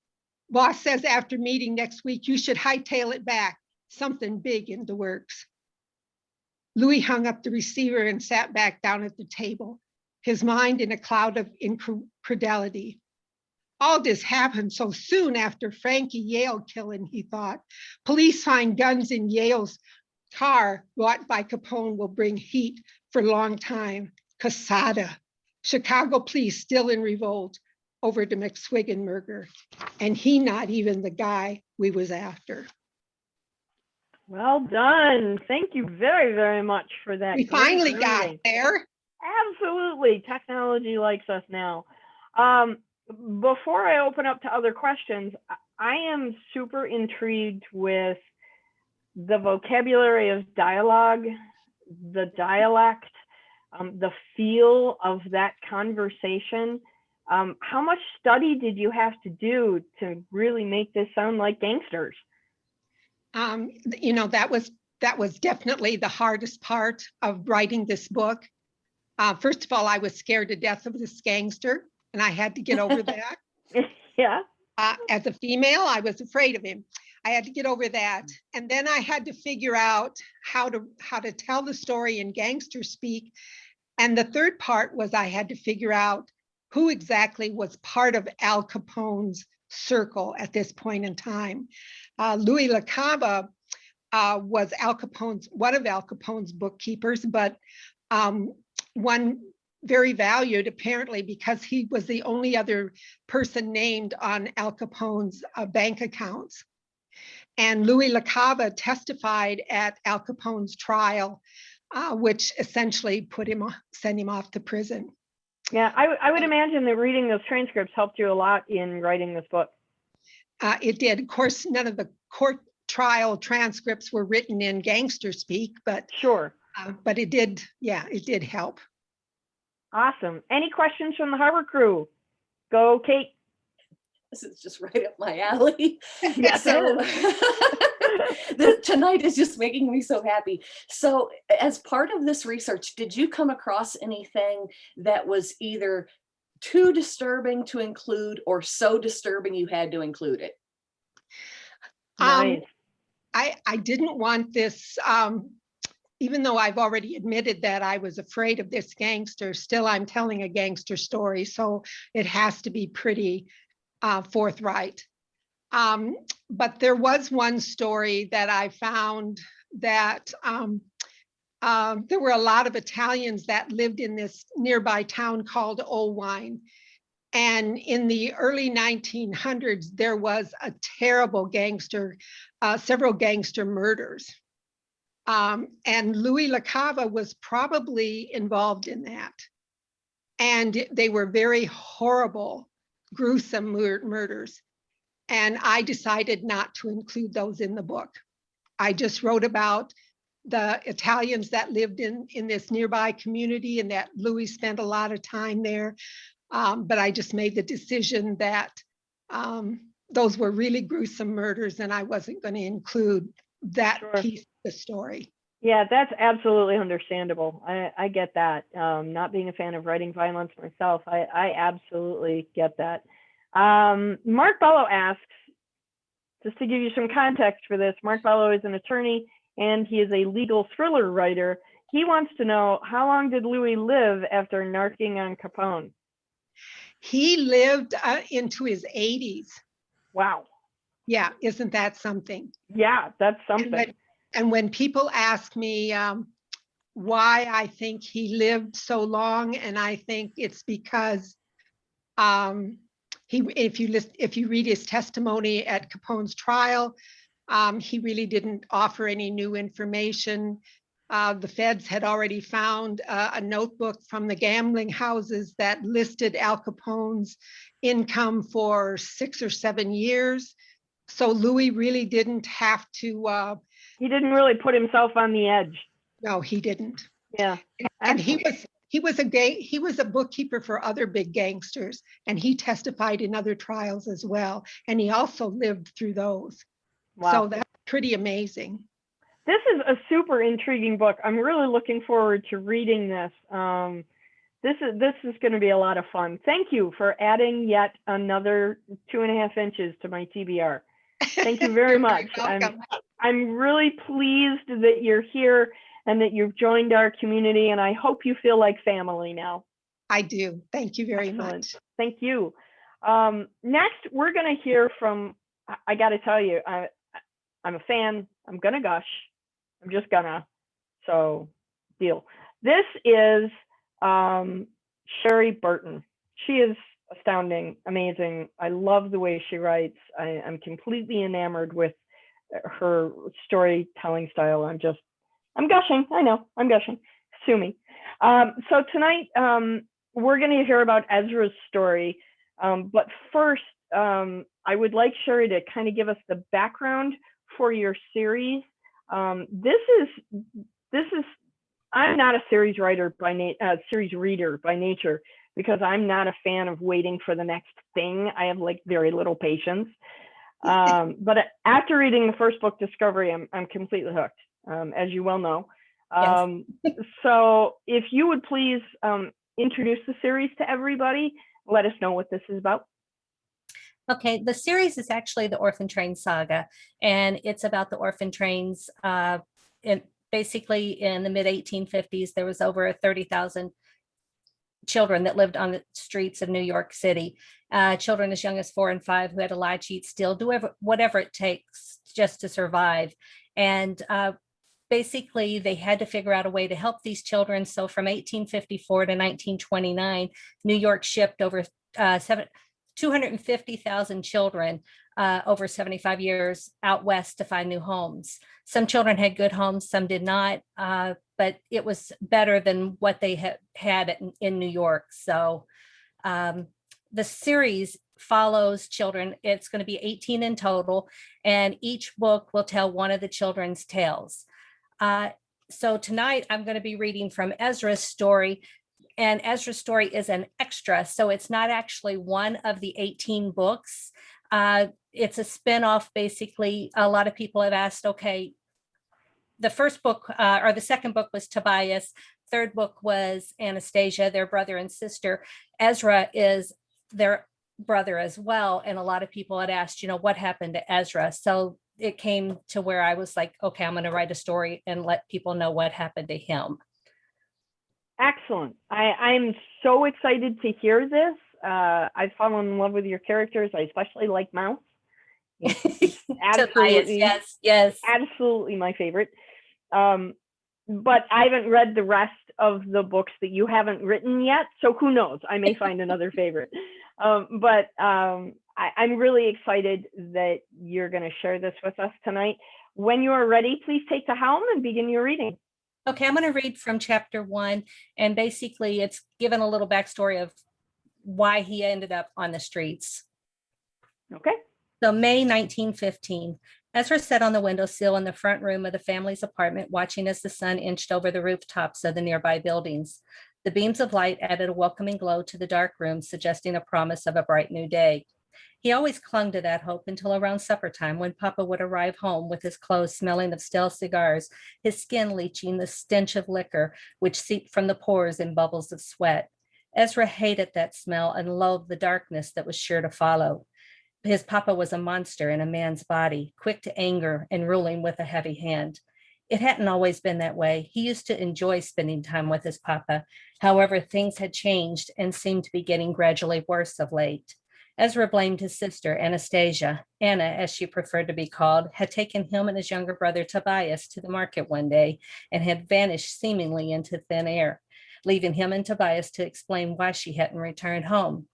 S7: "Boss says after meeting next week, you should hightail it back. Something big in the works." Louis hung up the receiver and sat back down at the table, his mind in a cloud of incredulity. All this happened so soon after Frankie Yale killing, he thought. Police find guns in Yale's car bought by Capone will bring heat for a long time. Casada. Chicago police still in revolt over the McSwiggan murder. And he not even the guy we was after.
S1: Well done. Thank you very, very much for that.
S7: We
S1: great
S7: finally got
S1: reading.
S7: there.
S1: Absolutely. Technology likes us now. Before I open up to other questions, I am super intrigued with the vocabulary of dialogue, the dialect, the feel of that conversation. How much study did you have to do to really make this sound like gangsters?
S7: You know, that was definitely the hardest part of writing this book. First of all, I was scared to death of this gangster, and I had to get over that.
S1: Yeah.
S7: As a female, I was afraid of him. I had to get over that. And then I had to figure out how to tell the story in gangster speak. And the third part was I had to figure out who exactly was part of Al Capone's circle at this point in time. Louis LaCava was one of Al Capone's bookkeepers, but one very valued apparently because he was the only other person named on Al Capone's bank accounts. And Louis LaCava testified at Al Capone's trial, which essentially sent him off to prison.
S1: Yeah, I would imagine that reading those transcripts helped you a lot in writing this book.
S7: It did. Of course, none of the court trial transcripts were written in gangster speak, but
S1: sure.
S7: But it did, yeah, it did help.
S1: Awesome. Any questions from the Harbor crew? Go, Kate.
S6: This is just right up my alley.
S1: Yeah.
S6: So tonight is just making me so happy. So as part of this research, did you come across anything that was either too disturbing to include or so disturbing you had to include it?
S1: Nice.
S7: I didn't want this, even though I've already admitted that I was afraid of this gangster, still I'm telling a gangster story, so it has to be pretty forthright. But there was one story that I found that there were a lot of Italians that lived in this nearby town called Wehman. And in the early 1900s, there was a terrible several gangster murders. And Louis LaCava was probably involved in that. And they were very horrible, gruesome murders. And I decided not to include those in the book. I just wrote about the Italians that lived in this nearby community and that Louis spent a lot of time there. But I just made the decision that those were really gruesome murders and I wasn't going to include that piece of the story.
S1: Yeah, that's absolutely understandable. I get that. Not being a fan of writing violence myself, I absolutely get that. Mark Bello asks, just to give you some context for this, Mark Bello is an attorney and he is a legal thriller writer. He wants to know, how long did Louis live after narking on Capone?
S7: He lived into his 80s.
S1: Wow.
S7: Yeah, isn't that something?
S1: Yeah, that's something.
S7: And when people ask me why I think he lived so long, and I think it's because if you read his testimony at Capone's trial, he really didn't offer any new information. The feds had already found a notebook from the gambling houses that listed Al Capone's income for 6 or 7 years. So Louis really didn't have to.
S1: He didn't really put himself on the edge.
S7: No, he didn't.
S1: Yeah.
S7: And he was a bookkeeper for other big gangsters, and he testified in other trials as well. And he also lived through those.
S1: Wow.
S7: So that's pretty amazing.
S1: This is a super intriguing book. I'm really looking forward to reading this. This is going to be a lot of fun. Thank you for adding yet another 2.5 inches to my TBR. Thank you very much. I'm really pleased that you're here and that you've joined our community, and I hope you feel like family now.
S7: I do. Thank you very much.
S1: Thank you. Next, we're going to hear from, I got to tell you, I'm a fan. I'm going to gush. I'm just gonna, so deal. This is Sherry Burton. She is astounding, amazing. I love the way she writes. I'm completely enamored with her storytelling style. I'm gushing. I know, I'm gushing. Sue me. So tonight, we're gonna hear about Ezra's story. But first, I would like Sherry to kind of give us the background for your series. This is I'm not a series writer series reader by nature, because I'm not a fan of waiting for the next thing. I have like very little patience. But after reading the first book, Discovery, I'm completely hooked, as you well know. So if you would please introduce the series to everybody, let us know what this is about.
S8: Okay, the series is actually the Orphan Train Saga, and it's about the orphan trains. Basically, in the mid 1850s, there was over 30,000 children that lived on the streets of New York City. Children as young as 4 and 5 who had to lie, cheat, steal, do whatever it takes just to survive. And basically, they had to figure out a way to help these children. So from 1854 to 1929, New York shipped over 250,000 children over 75 years out west to find new homes. Some children had good homes, some did not, but it was better than what they had in New York. So the series follows children. It's going to be 18 in total, and each book will tell one of the children's tales. So tonight I'm going to be reading from Ezra's story, and Ezra's story is an extra. So it's not actually one of the 18 books. It's a spinoff, basically. A lot of people have asked, okay, the first book or the second book was Tobias. Third book was Anastasia, their brother and sister. Ezra is their brother as well. And a lot of people had asked, what happened to Ezra? So it came to where I was like, okay, I'm going to write a story and let people know what happened to him.
S1: Excellent. I'm so excited to hear this. I've fallen in love with your characters. I especially like Mouse. Absolutely.
S8: Yes.
S1: Absolutely my favorite. But I haven't read the rest of the books that you haven't written yet. So who knows? I may find another favorite. But I'm really excited that you're going to share this with us tonight. When you are ready, please take the helm and begin your reading.
S8: Okay, I'm going to read from chapter 1, and basically it's given a little backstory of why he ended up on the streets.
S1: Okay.
S8: So May 1915, Ezra sat on the windowsill in the front room of the family's apartment, watching as the sun inched over the rooftops of the nearby buildings. The beams of light added a welcoming glow to the dark room, suggesting a promise of a bright new day. He always clung to that hope until around supper time, when Papa would arrive home with his clothes smelling of stale cigars, his skin leaching the stench of liquor, which seeped from the pores in bubbles of sweat. Ezra hated that smell and loathed the darkness that was sure to follow. His Papa was a monster in a man's body, quick to anger and ruling with a heavy hand. It hadn't always been that way. He used to enjoy spending time with his Papa. However, things had changed and seemed to be getting gradually worse of late. Ezra blamed his sister, Anastasia. Anna, as she preferred to be called, had taken him and his younger brother Tobias to the market one day and had vanished seemingly into thin air, leaving him and Tobias to explain why she hadn't returned home.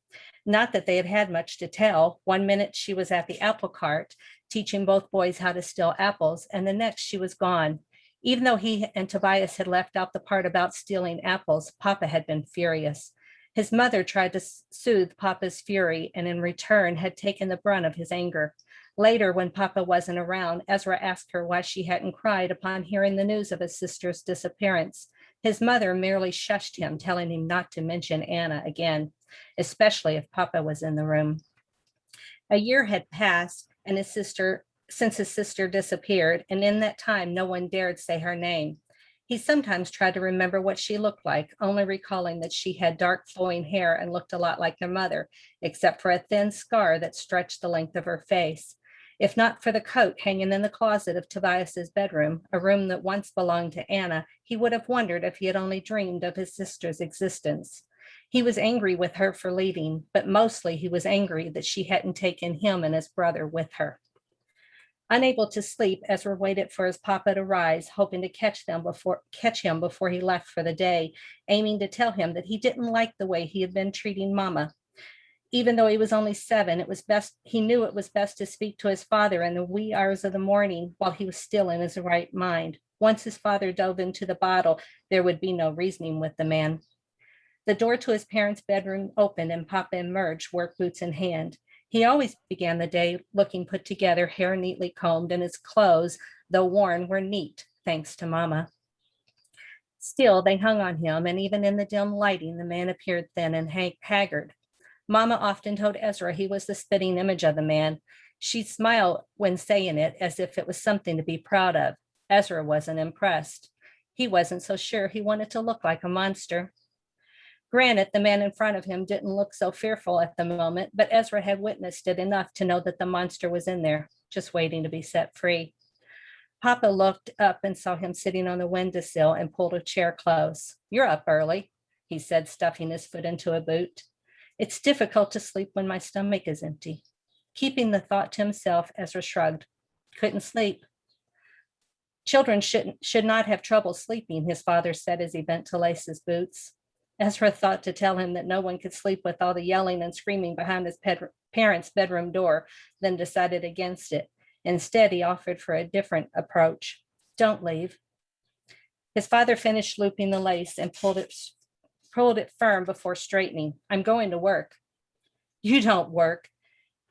S8: Not that they had had much to tell. One minute she was at the apple cart, teaching both boys how to steal apples, and the next she was gone. Even though he and Tobias had left out the part about stealing apples, Papa had been furious. His mother tried to soothe Papa's fury and in return had taken the brunt of his anger. Later, when Papa wasn't around, Ezra asked her why she hadn't cried upon hearing the news of his sister's disappearance. His mother merely shushed him, telling him not to mention Anna again, especially if Papa was in the room. A year had passed since his sister disappeared, and in that time, no one dared say her name. He sometimes tried to remember what she looked like, only recalling that she had dark flowing hair and looked a lot like their mother, except for a thin scar that stretched the length of her face. If not for the coat hanging in the closet of Tobias's bedroom, a room that once belonged to Anna, he would have wondered if he had only dreamed of his sister's existence. He was angry with her for leaving, but mostly he was angry that she hadn't taken him and his brother with her. Unable to sleep, Ezra waited for his Papa to rise, hoping to catch him before he left for the day, aiming to tell him that he didn't like the way he had been treating Mama. Even though he was only 7, he knew it was best to speak to his father in the wee hours of the morning while he was still in his right mind. Once his father dove into the bottle, there would be no reasoning with the man. The door to his parents' bedroom opened and Papa emerged, work boots in hand. He always began the day looking put together, hair neatly combed, and his clothes, though worn, were neat, thanks to Mama. Still, they hung on him, and even in the dim lighting, the man appeared thin and haggard. Mama often told Ezra he was the spitting image of the man. She'd smile when saying it as if it was something to be proud of. Ezra wasn't impressed. He wasn't so sure he wanted to look like a monster. Granted, the man in front of him didn't look so fearful at the moment, but Ezra had witnessed it enough to know that the monster was in there, just waiting to be set free. Papa looked up and saw him sitting on the windowsill and pulled a chair close. "You're up early," he said, stuffing his foot into a boot. "It's difficult to sleep when my stomach is empty." Keeping the thought to himself, Ezra shrugged. "Couldn't sleep." "Children should not have trouble sleeping," his father said as he bent to lace his boots. Ezra thought to tell him that no one could sleep with all the yelling and screaming behind his parents' bedroom door, then decided against it. Instead, he offered for a different approach. "Don't leave." His father finished looping the lace and pulled it firm before straightening. "I'm going to work." "You don't work.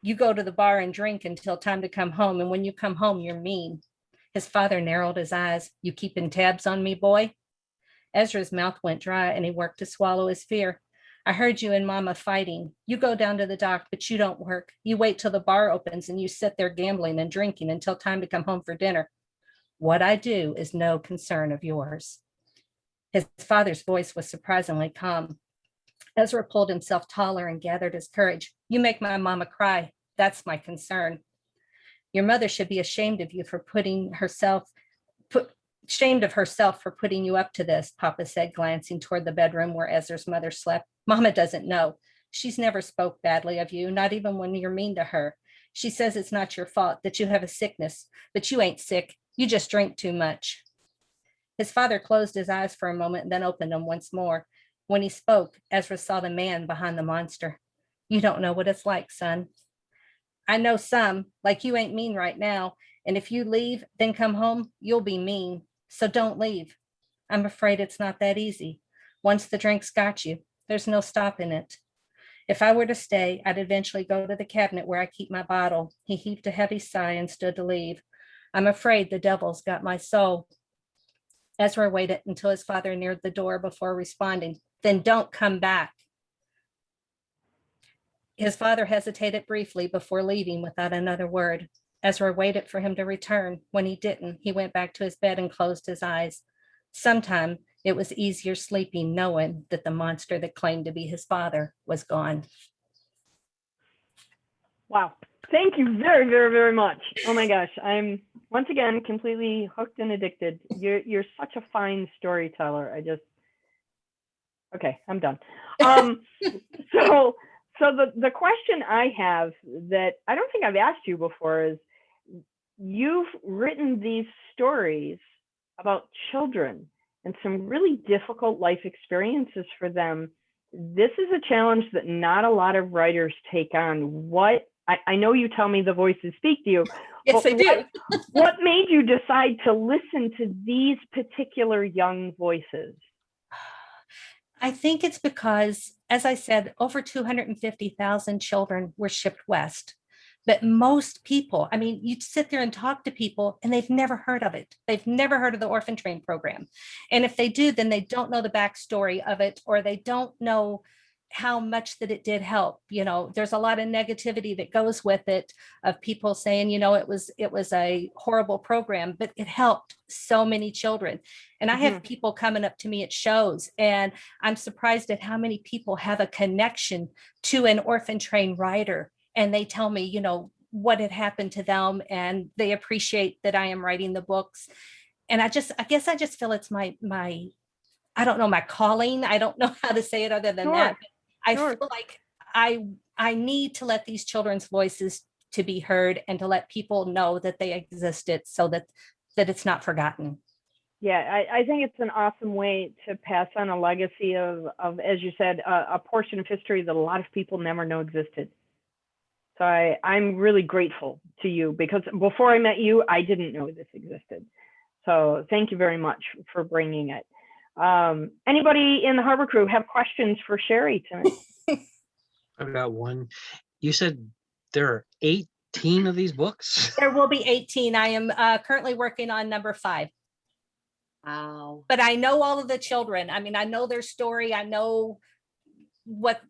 S8: You go to the bar and drink until time to come home, and when you come home, you're mean." His father narrowed his eyes. "You keeping tabs on me, boy?" Ezra's mouth went dry and he worked to swallow his fear. "I heard you and Mama fighting. You go down to the dock, but you don't work. You wait till the bar opens and you sit there gambling and drinking until time to come home for dinner. What I do is no concern of yours." His father's voice was surprisingly calm. Ezra pulled himself taller and gathered his courage. "You make my mama cry. That's my concern." "Your mother should be ashamed of you for ashamed of herself for putting you up to this," Papa said, glancing toward the bedroom where Ezra's mother slept. "Mama doesn't know. She's never spoke badly of you, not even when you're mean to her. She says it's not your fault, that you have a sickness, but you ain't sick. You just drink too much." His father closed his eyes for a moment and then opened them once more. When he spoke, Ezra saw the man behind the monster. "You don't know what it's like, son." "I know some, like you ain't mean right now. And if you leave, then come home, you'll be mean. So don't leave." "I'm afraid it's not that easy. Once the drink's got you, there's no stopping it. If I were to stay, I'd eventually go to the cabinet where I keep my bottle." He heaved a heavy sigh and stood to leave. "I'm afraid the devil's got my soul." Ezra waited until his father neared the door before responding. "Then don't come back." His father hesitated briefly before leaving without another word. Ezra waited for him to return. When he didn't, he went back to his bed and closed his eyes. Sometime it was easier sleeping knowing that the monster that claimed to be his father was gone.
S1: Wow. Thank you very, very, very much. Oh my gosh. I'm once again completely hooked and addicted. You're such a fine storyteller. Okay, I'm done. So the question I have that I don't think I've asked you before is, you've written these stories about children and some really difficult life experiences for them. This is a challenge that not a lot of writers take on. I know you tell me the voices speak to you.
S6: Yes, they do.
S1: What made you decide to listen to these particular young voices?
S8: I think it's because, as I said, over 250,000 children were shipped west. But most people, I mean, you sit there and talk to people and they've never heard of it. They've never heard of the orphan train program. And if they do, then they don't know the backstory of it, or they don't know how much that it did help. You know, there's a lot of negativity that goes with it, of people saying, you know, it was a horrible program, but it helped so many children. And I have people coming up to me at shows, and I'm surprised at how many people have a connection to an orphan train writer. And they tell me, you know, what had happened to them, and they appreciate that I am writing the books. And I guess I just feel it's my, I don't know, my calling. I don't know how to say it other than that. I feel like I need to let these children's voices to be heard, and to let people know that they existed, so that it's not forgotten.
S1: Yeah, I think it's an awesome way to pass on a legacy of, as you said, a portion of history that a lot of people never know existed. So I'm really grateful to you, because before I met you, I didn't know this existed. So thank you very much for bringing it. Anybody in the Harbor Crew have questions for Sherry tonight?
S9: I've got one. You said there are 18 of these books.
S8: There will be 18. I am currently working on number 5.
S6: Wow.
S8: But I know all of the children. I mean, I know their story. I know what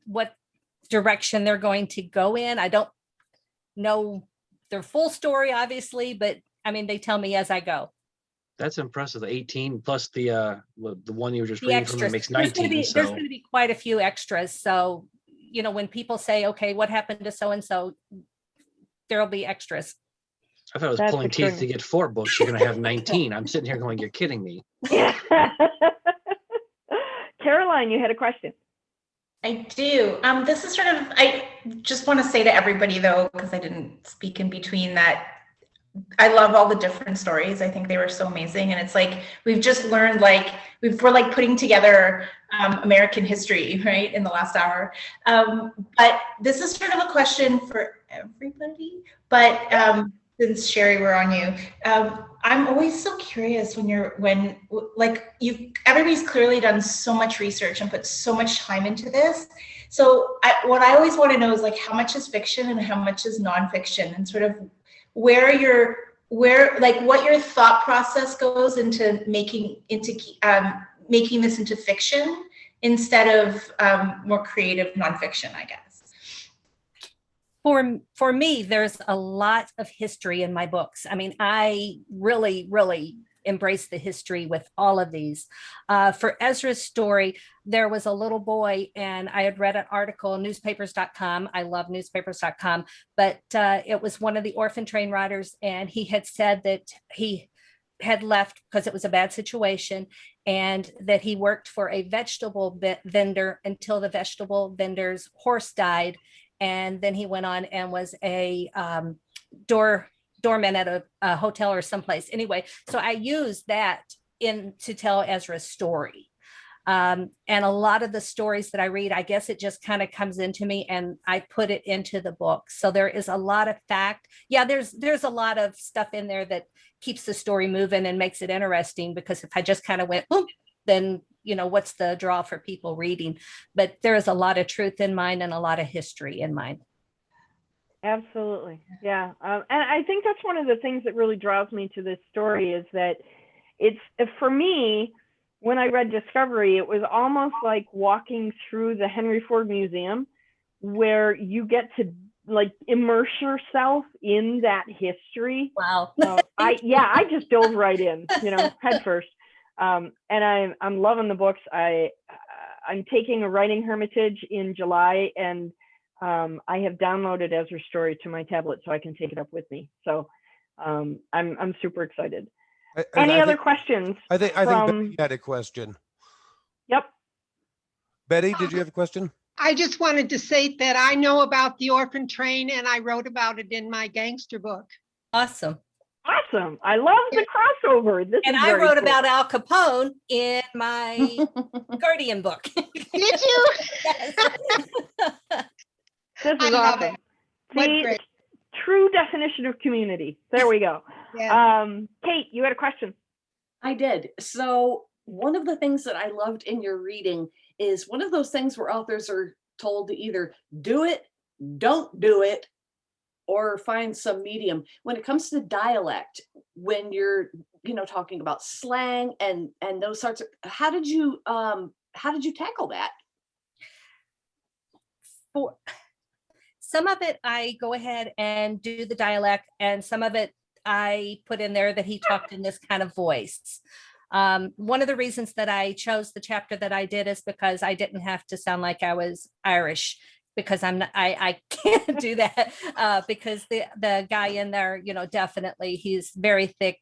S8: direction they're going to go in. I don't know their full story, obviously, but I mean, they tell me as I go.
S9: That's impressive. The 18 plus the one you were just
S8: The
S9: reading from that
S8: extras.
S9: makes
S8: There's
S9: 19.
S8: there's
S9: So
S8: going to be quite a few extras. So, you know, when people say, okay, what happened to so-and-so, there'll be extras.
S9: I thought it was
S1: That's
S9: pulling teeth to
S1: extraordinary.
S9: get 4 books. You're going to have 19. I'm sitting here going, you're kidding me.
S1: Caroline, you had a question.
S10: I do. This is sort of, I just want to say to everybody though, because I didn't speak in between, that I love all the different stories. I think they were so amazing. And it's like, we've just learned, like, we're like putting together American history, right, in the last hour. But this is sort of a question for everybody. But since Sherry, we're on you. I'm always so curious when everybody's clearly done so much research and put so much time into this. So what I always want to know is, like, how much is fiction and how much is nonfiction, and sort of what your thought process goes into making this into fiction instead of more creative nonfiction, I guess.
S8: For me, there's a lot of history in my books. I mean, I really, really embrace the history with all of these. For Ezra's story, there was a little boy, and I had read an article, newspapers.com. I love newspapers.com, but it was one of the orphan train riders, and he had said that he had left because it was a bad situation, and that he worked for a vegetable vendor until the vegetable vendor's horse died. And then he went on and was a doorman at a hotel or someplace. Anyway, so I used that to tell Ezra's story. And a lot of the stories that I read, I guess it just kind of comes into me and I put it into the book. So there is a lot of fact. Yeah, there's a lot of stuff in there that keeps the story moving and makes it interesting, because if I just kind of went, boom, then, you know, what's the draw for people reading? But there is a lot of truth in mine and a lot of history in mine.
S1: Absolutely. Yeah. And I think that's one of the things that really draws me to this story, is that it's, for me, when I read Discovery, it was almost like walking through the Henry Ford Museum, where you get to like immerse yourself in that history.
S8: Wow.
S1: I just dove right in, you know, head first. And I'm loving the books. I'm taking a writing hermitage in July, and I have downloaded Ezra's story to my tablet so I can take it up with me. So I'm super excited. Any other questions?
S4: I think Betty had a question.
S1: Yep.
S4: Betty, did you have a question?
S7: I just wanted to say that I know about the orphan train and I wrote about it in my gangster book.
S8: Awesome.
S1: Awesome. I love the crossover.
S8: And I wrote about Al Capone in my Guardian book.
S7: Did you?
S8: Yes.
S1: This is awesome. See, true definition of community. There we go.
S7: Yeah.
S1: Kate, you had a question.
S6: I did. So one of the things that I loved in your reading is one of those things where authors are told to either do it, don't do it, or find some medium. When it comes to dialect, when you're, you know, talking about slang and those sorts of, how did you tackle that?
S8: For some of it, I go ahead and do the dialect, and some of it I put in there that he talked in this kind of voice. One of the reasons that I chose the chapter that I did is because I didn't have to sound like I was Irish, because I can't do that, because the guy in there, you know, definitely he's very thick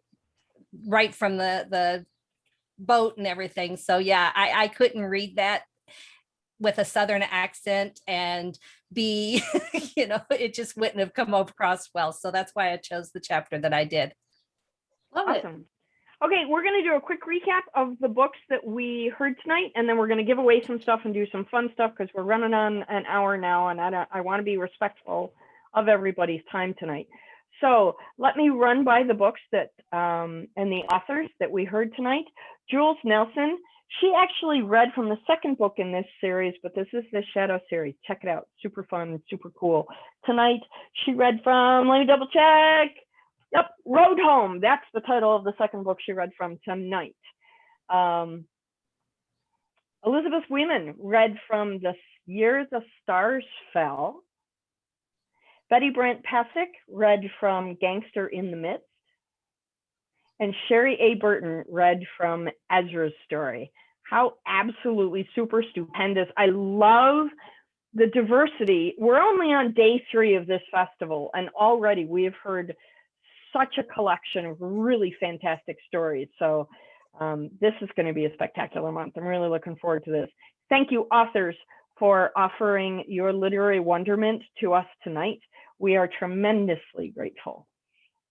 S8: right from the boat and everything. So yeah, I couldn't read that with a Southern accent and be, you know, it just wouldn't have come across well. So that's why I chose the chapter that I did.
S6: Love
S1: Awesome. Okay, we're going to do a quick recap of the books that we heard tonight, and then we're going to give away some stuff and do some fun stuff, because we're running on an hour now, and I want to be respectful of everybody's time tonight. So let me run by the books that and the authors that we heard tonight. Jules Nelson, She actually read from the second book in this series, but this is the Shadow series. Check it out. Super fun, super cool. Tonight, she read from, let me double check. Yep, Road Home. That's the title of the second book she read from tonight. Elizabeth Wehman read from The Year the Stars Fell. Betty Brandt Passick read from Gangster in the Midst. And Sherry A. Burton read from Ezra's Story. How absolutely super stupendous. I love the diversity. We're only on day 3 of this festival, and already we have heard such a collection of really fantastic stories. So this is going to be a spectacular month. I'm really looking forward to this. Thank you, authors, for offering your literary wonderment to us tonight. We are tremendously grateful.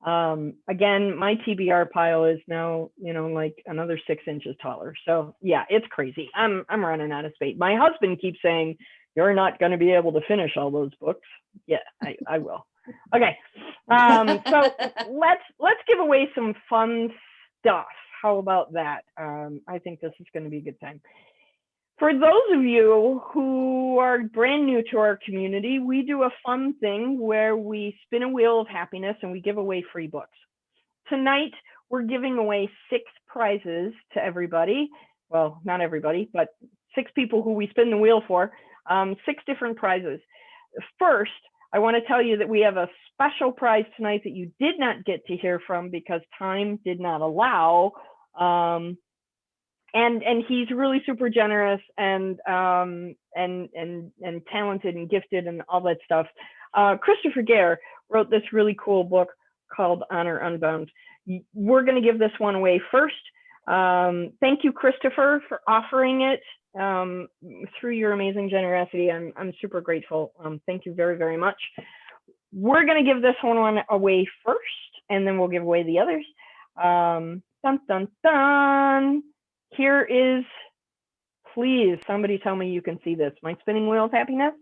S1: Again, my TBR pile is now, you know, like another 6 inches taller. So yeah, it's crazy. I'm running out of space. My husband keeps saying, you're not going to be able to finish all those books. Yeah, I will. Okay. So let's give away some fun stuff. How about that? I think this is going to be a good time. For those of you who are brand new to our community, we do a fun thing where we spin a wheel of happiness and we give away free books. Tonight, we're giving away 6 prizes to everybody. Well, not everybody, but 6 people who we spin the wheel for, 6 different prizes. First, I want to tell you that we have a special prize tonight that you did not get to hear from because time did not allow. And he's really super generous and talented and gifted and all that stuff. Christopher Gare wrote this really cool book called Honor Unbound. We're going to give this one away first. Thank you, Christopher, for offering it through your amazing generosity. I'm super grateful. Thank you very, very much. We're going to give this one away first, and then we'll give away the others. Dun, dun, dun. Here is, please, somebody tell me you can see this. My spinning wheel of happiness?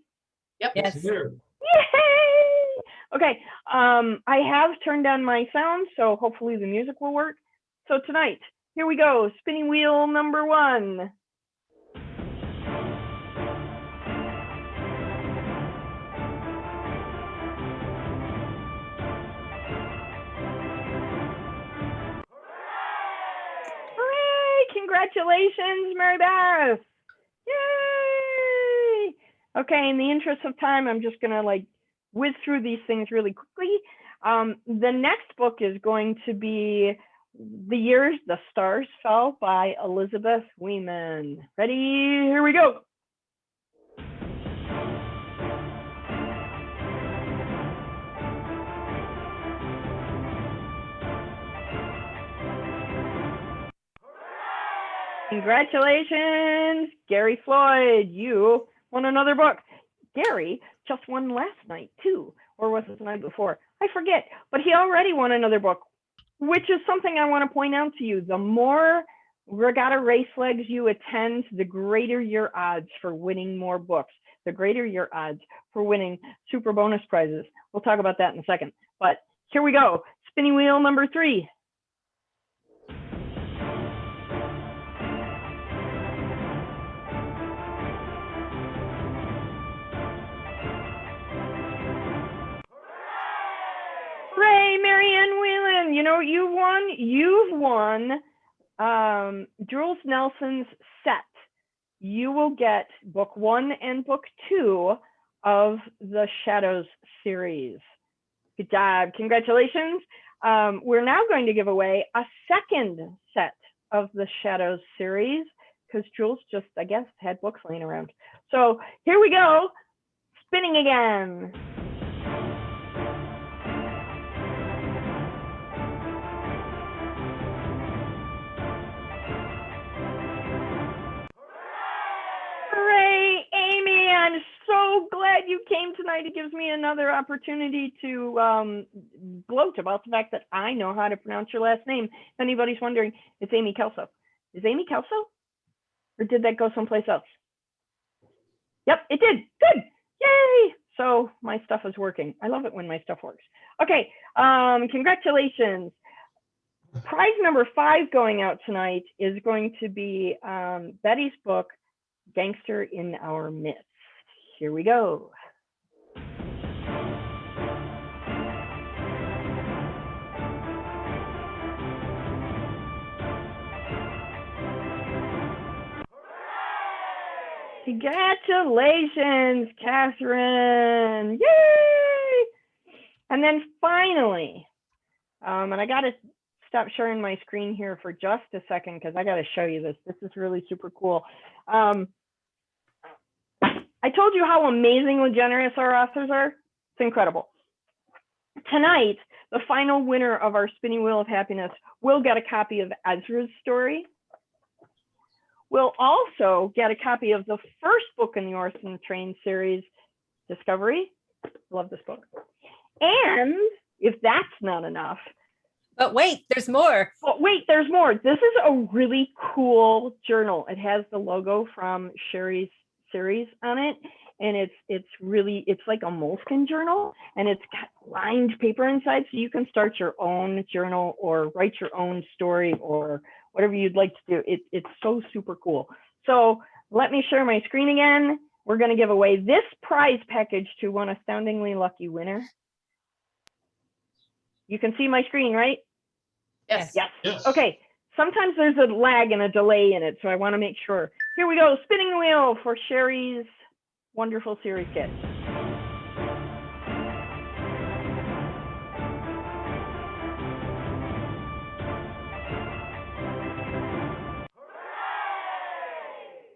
S6: Yep.
S10: Yes.
S2: Here.
S1: Yay! Okay, I have turned on my sound, so hopefully the music will work. So tonight, here we go, spinning wheel number 1. Congratulations, Mary Beth. Yay! Okay, in the interest of time, I'm just gonna like whiz through these things really quickly. The next book is going to be The Year the Stars Fell by Elizabeth Wehman. Ready? Here we go. Congratulations, Gary Floyd. You won another book. Gary just won last night too, or was it the night before? I forget, but he already won another book, which is something I want to point out to you. The more regatta race legs you attend, the greater your odds for winning more books, the greater your odds for winning super bonus prizes. We'll talk about that in a second, but here we go. Spinning wheel number 3. Hooray, Marianne Whelan. You know what you won? You've won Jules Nelson's set. You will get book 1 and book 2 of the Shadows series. Good job. Congratulations. We're now going to give away a second set of the Shadows series because Jules just, I guess, had books laying around. So here we go. Spinning again. Hooray, Amy, I'm so glad you came tonight. It gives me another opportunity to gloat about the fact that I know how to pronounce your last name. If anybody's wondering, it's Amy Kelso. Is Amy Kelso? Or did that go someplace else? Yep, it did. Good. Yay. So my stuff is working. I love it when my stuff works. Okay, congratulations. Prize number 5 going out tonight is going to be Betty's book, Gangster in Our Midst. Here we go. Congratulations, Catherine. Yay! And then finally, and I got to stop sharing my screen here for just a second because I got to show you this. This is really super cool. I told you how amazingly generous our authors are. It's incredible. Tonight, the final winner of our Spinning Wheel of Happiness will get a copy of Ezra's story. We'll also get a copy of the first book in the Orphan Train series, Discovery. Love this book. And if that's not enough.
S8: But wait, there's more.
S1: But wait, there's more. This is a really cool journal. It has the logo from Sherry's series on it. And it's like a moleskin journal, and it's got lined paper inside, so you can start your own journal or write your own story or whatever you'd like to do. It's so super cool. So let me share my screen again. We're going to give away this prize package to one astoundingly lucky winner. You can see my screen, right?
S6: Yes.
S1: Yes. Okay. Sometimes there's a lag and a delay in it, so I want to make sure. Here we go. Spinning the wheel for Sherry's wonderful series kit.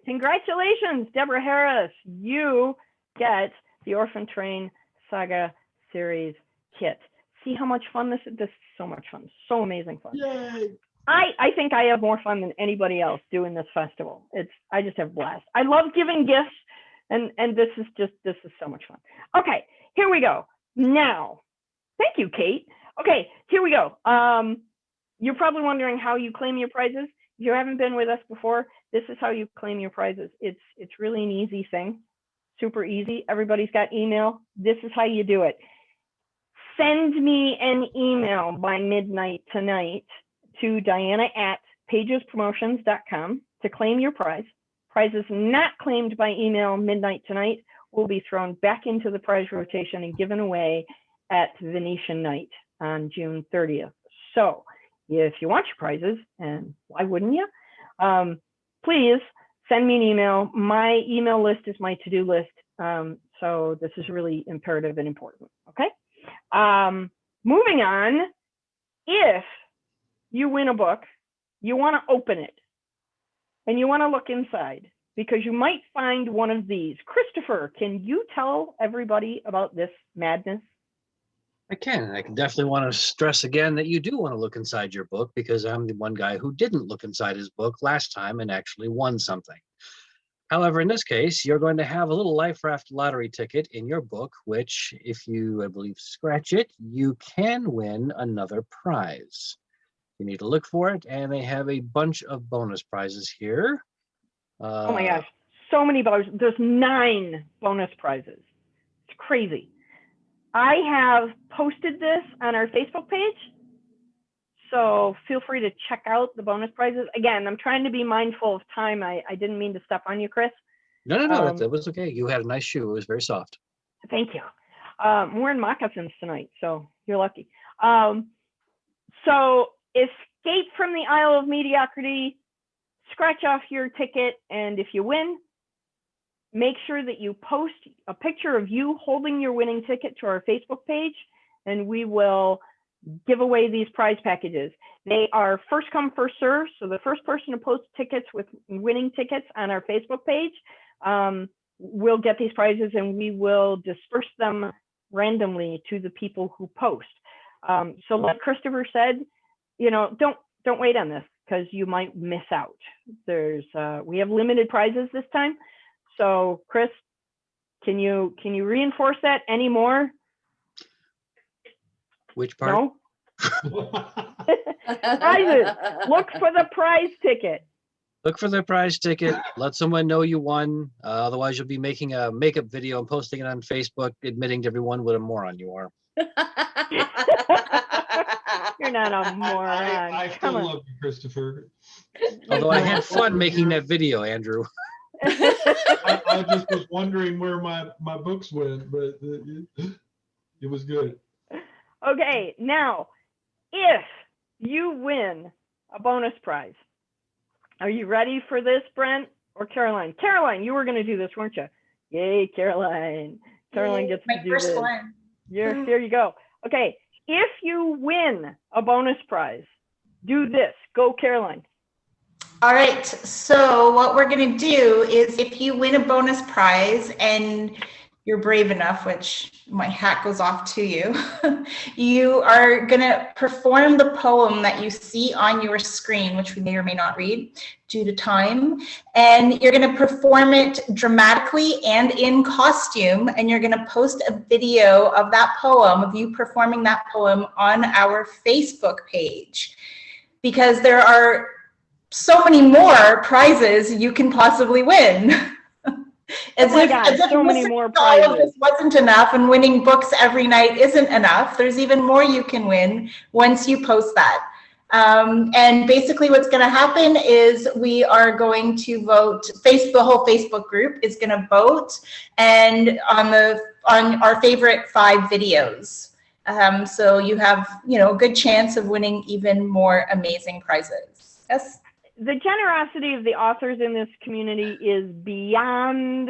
S1: Congratulations, Deborah Harris. You get the Orphan Train Saga series kit. See how much fun this is? This is so much fun. So amazing fun.
S2: Yay!
S1: I think I have more fun than anybody else doing this festival. I just have a blast. I love giving gifts. And this is so much fun. Okay, here we go. Now, thank you, Kate. Okay, here we go. You're probably wondering how you claim your prizes. If you haven't been with us before, this is how you claim your prizes. It's really an easy thing, super easy. Everybody's got email. This is how you do it. Send me an email by midnight tonight to Diana@pagespromotions.com to claim your prize. Prizes not claimed by email midnight tonight will be thrown back into the prize rotation and given away at Venetian Night on June 30th. So if you want your prizes, and why wouldn't you? Please send me an email. My email list is my to-do list. So this is really imperative and important, okay? Moving on, if you win a book, you want to open it. And you want to look inside because you might find one of these. Christopher, can you tell everybody about this madness?
S9: I can. I can definitely want to stress again that you do want to look inside your book because I'm the one guy who didn't look inside his book last time and actually won something. However, in this case, you're going to have a little Life Raft lottery ticket in your book, which if you, I believe, scratch it, you can win another prize. You need to look for it, and they have a bunch of bonus prizes here.
S1: Oh my gosh, so many bonus. There's 9 bonus prizes. It's crazy. I have posted this on our Facebook page, so feel free to check out the bonus prizes. Again, I'm trying to be mindful of time. I didn't mean to step on you, Chris.
S9: No, that was okay. You had a nice shoe. It was very soft.
S1: Thank you. I'm wearing moccasins tonight, so you're lucky. So escape from the Isle of Mediocrity, scratch off your ticket, and if you win, make sure that you post a picture of you holding your winning ticket to our Facebook page, and we will give away these prize packages. They are first come, first serve, so the first person to post tickets with winning tickets on our Facebook page will get these prizes, and we will disperse them randomly to the people who post. So like Christopher said, don't wait on this because you might miss out. We have limited prizes this time. So Chris, can you reinforce that any more?
S9: Which part?
S1: No. Prizes. Look for the prize ticket.
S9: Look for the prize ticket. Let someone know you won. Otherwise, you'll be making a makeup video and posting it on Facebook, admitting to everyone what a moron you are.
S1: You're not a moron.
S2: I still
S1: Come on.
S2: love you, Christopher.
S9: Although I had fun making that video, Andrew.
S2: I just was wondering where my books went, but it was good.
S1: Okay, now, if you win a bonus prize, are you ready for this, Brent or Caroline? Caroline, you were going to do this, weren't you? Yay, Caroline. Caroline gets
S10: My
S1: to do
S10: first
S1: this.
S10: one.
S1: Here you go. Okay, if you win a bonus prize, do this. Go, Caroline.
S10: All right, so what we're gonna do is if you win a bonus prize and you're brave enough, which my hat goes off to you, you are gonna perform the poem that you see on your screen, which we may or may not read due to time, and you're gonna perform it dramatically and in costume, and you're gonna post a video of that poem, of you performing that poem on our Facebook page, because there are so many more prizes you can possibly win. As
S1: Oh my
S10: if,
S1: God,
S10: as if
S1: so many
S10: listening
S1: more
S10: to all of
S1: prizes.
S10: this wasn't enough and winning books every night isn't enough. There's even more you can win once you post that. And basically what's going to happen is we are going to vote, the whole Facebook group is going to vote and on our favorite 5 videos. So you have, a good chance of winning even more amazing prizes. Yes?
S1: The generosity of the authors in this community is beyond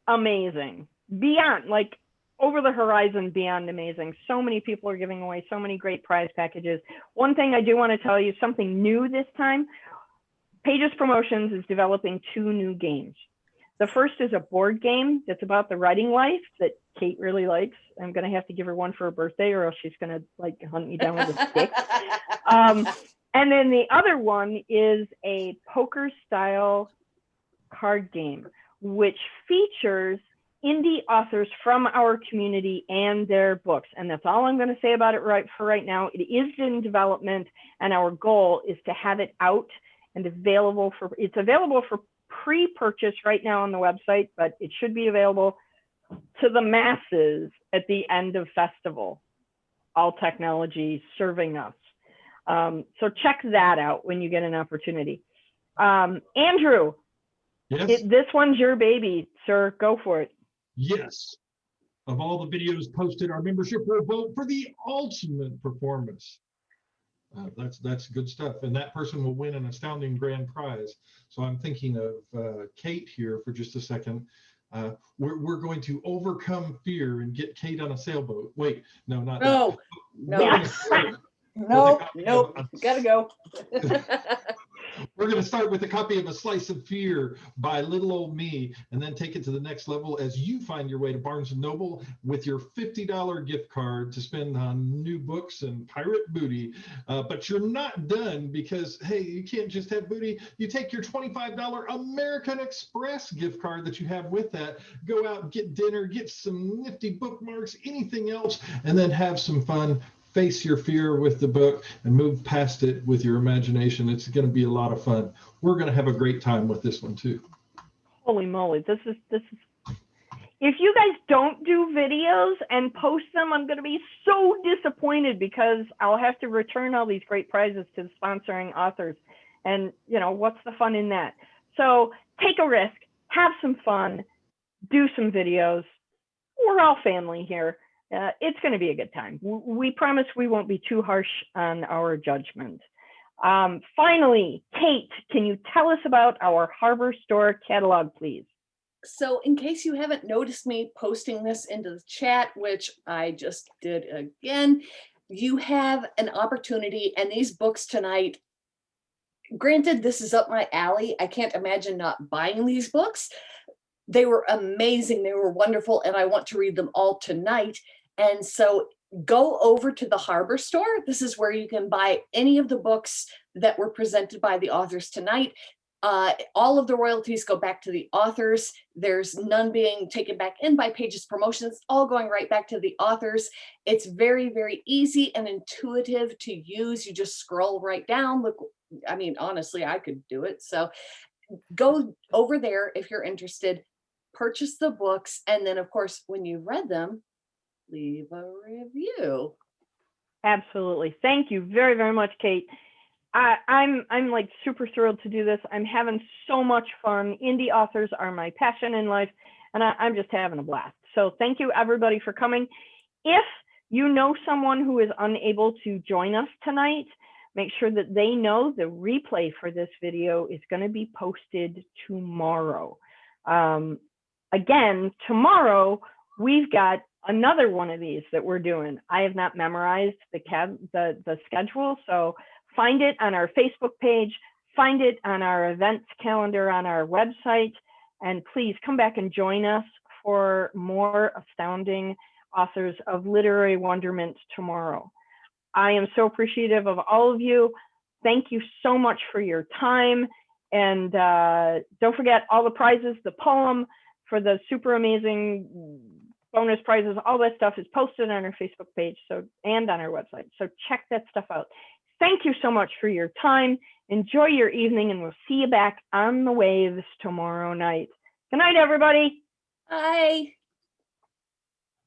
S1: amazing. Beyond, like over the horizon, beyond amazing. So many people are giving away so many great prize packages. One thing I do want to tell you, something new this time, Pages Promotions is developing 2 new games. The first is a board game that's about the writing life that Kate really likes. I'm going to have to give her one for her birthday or else she's going to hunt me down with a stick. And then the other one is a poker style card game, which features indie authors from our community and their books. And that's all I'm going to say about it right now. It is in development, and our goal is to have it out and available for pre-purchase right now on the website, but it should be available to the masses at the end of festival. All technology serving us. So check that out when you get an opportunity. Andrew,
S2: Yes.
S1: this one's your baby, sir. Go for it.
S2: Yes. Of all the videos posted, our membership will vote for the ultimate performance. That's good stuff. And that person will win an astounding grand prize. So I'm thinking of Kate here for just a second. We're going to overcome fear and get Kate on a sailboat. Wait, no, not that.
S6: Nope, gotta go.
S2: We're going to start with a copy of A Slice of Fear by Little Old Me, and then take it to the next level as you find your way to Barnes & Noble with your $50 gift card to spend on new books and pirate booty. But you're not done because, hey, you can't just have booty. You take your $25 American Express gift card that you have with that, go out, get dinner, get some nifty bookmarks, anything else, and then have some fun. Face your fear with the book and move past it with your imagination. It's going to be a lot of fun. We're going to have a great time with this one too.
S1: Holy moly, this is. If you guys don't do videos and post them, I'm going to be so disappointed because I'll have to return all these great prizes to the sponsoring authors. And what's the fun in that? So take a risk, have some fun, do some videos. We're all family here. It's going to be a good time. We promise we won't be too harsh on our judgment. Finally, Kate, can you tell us about our Harbor Store catalog, please?
S6: So in case you haven't noticed me posting this into the chat, which I just did again, you have an opportunity, and these books tonight, granted, this is up my alley. I can't imagine not buying these books. They were amazing. They were wonderful, and I want to read them all tonight. And so go over to the Harbor Store. This is where you can buy any of the books that were presented by the authors tonight. All of the royalties go back to the authors. There's none being taken back in by Pages Promotions, all going right back to the authors. It's very, very easy and intuitive to use. You just scroll right down. Look, I mean, honestly, I could do it. So go over there if you're interested, purchase the books. And then, of course, when you've read them, leave a review.
S1: Absolutely. Thank you very, very much, Kate. I'm like super thrilled to do this. I'm having so much fun. Indie authors are my passion in life, and I'm just having a blast. So thank you everybody for coming. If you know someone who is unable to join us tonight, make sure that they know the replay for this video is going to be posted tomorrow. Again, tomorrow we've got another one of these that we're doing. I have not memorized the schedule, so find it on our Facebook page, find it on our events calendar on our website, and please come back and join us for more astounding authors of literary wonderment tomorrow. I am so appreciative of all of you. Thank you so much for your time. And don't forget all the prizes, the poem for the super amazing bonus prizes, all that stuff is posted on our Facebook page and on our website. So check that stuff out. Thank you so much for your time. Enjoy your evening, and we'll see you back on the waves tomorrow night. Good night, everybody.
S6: Bye.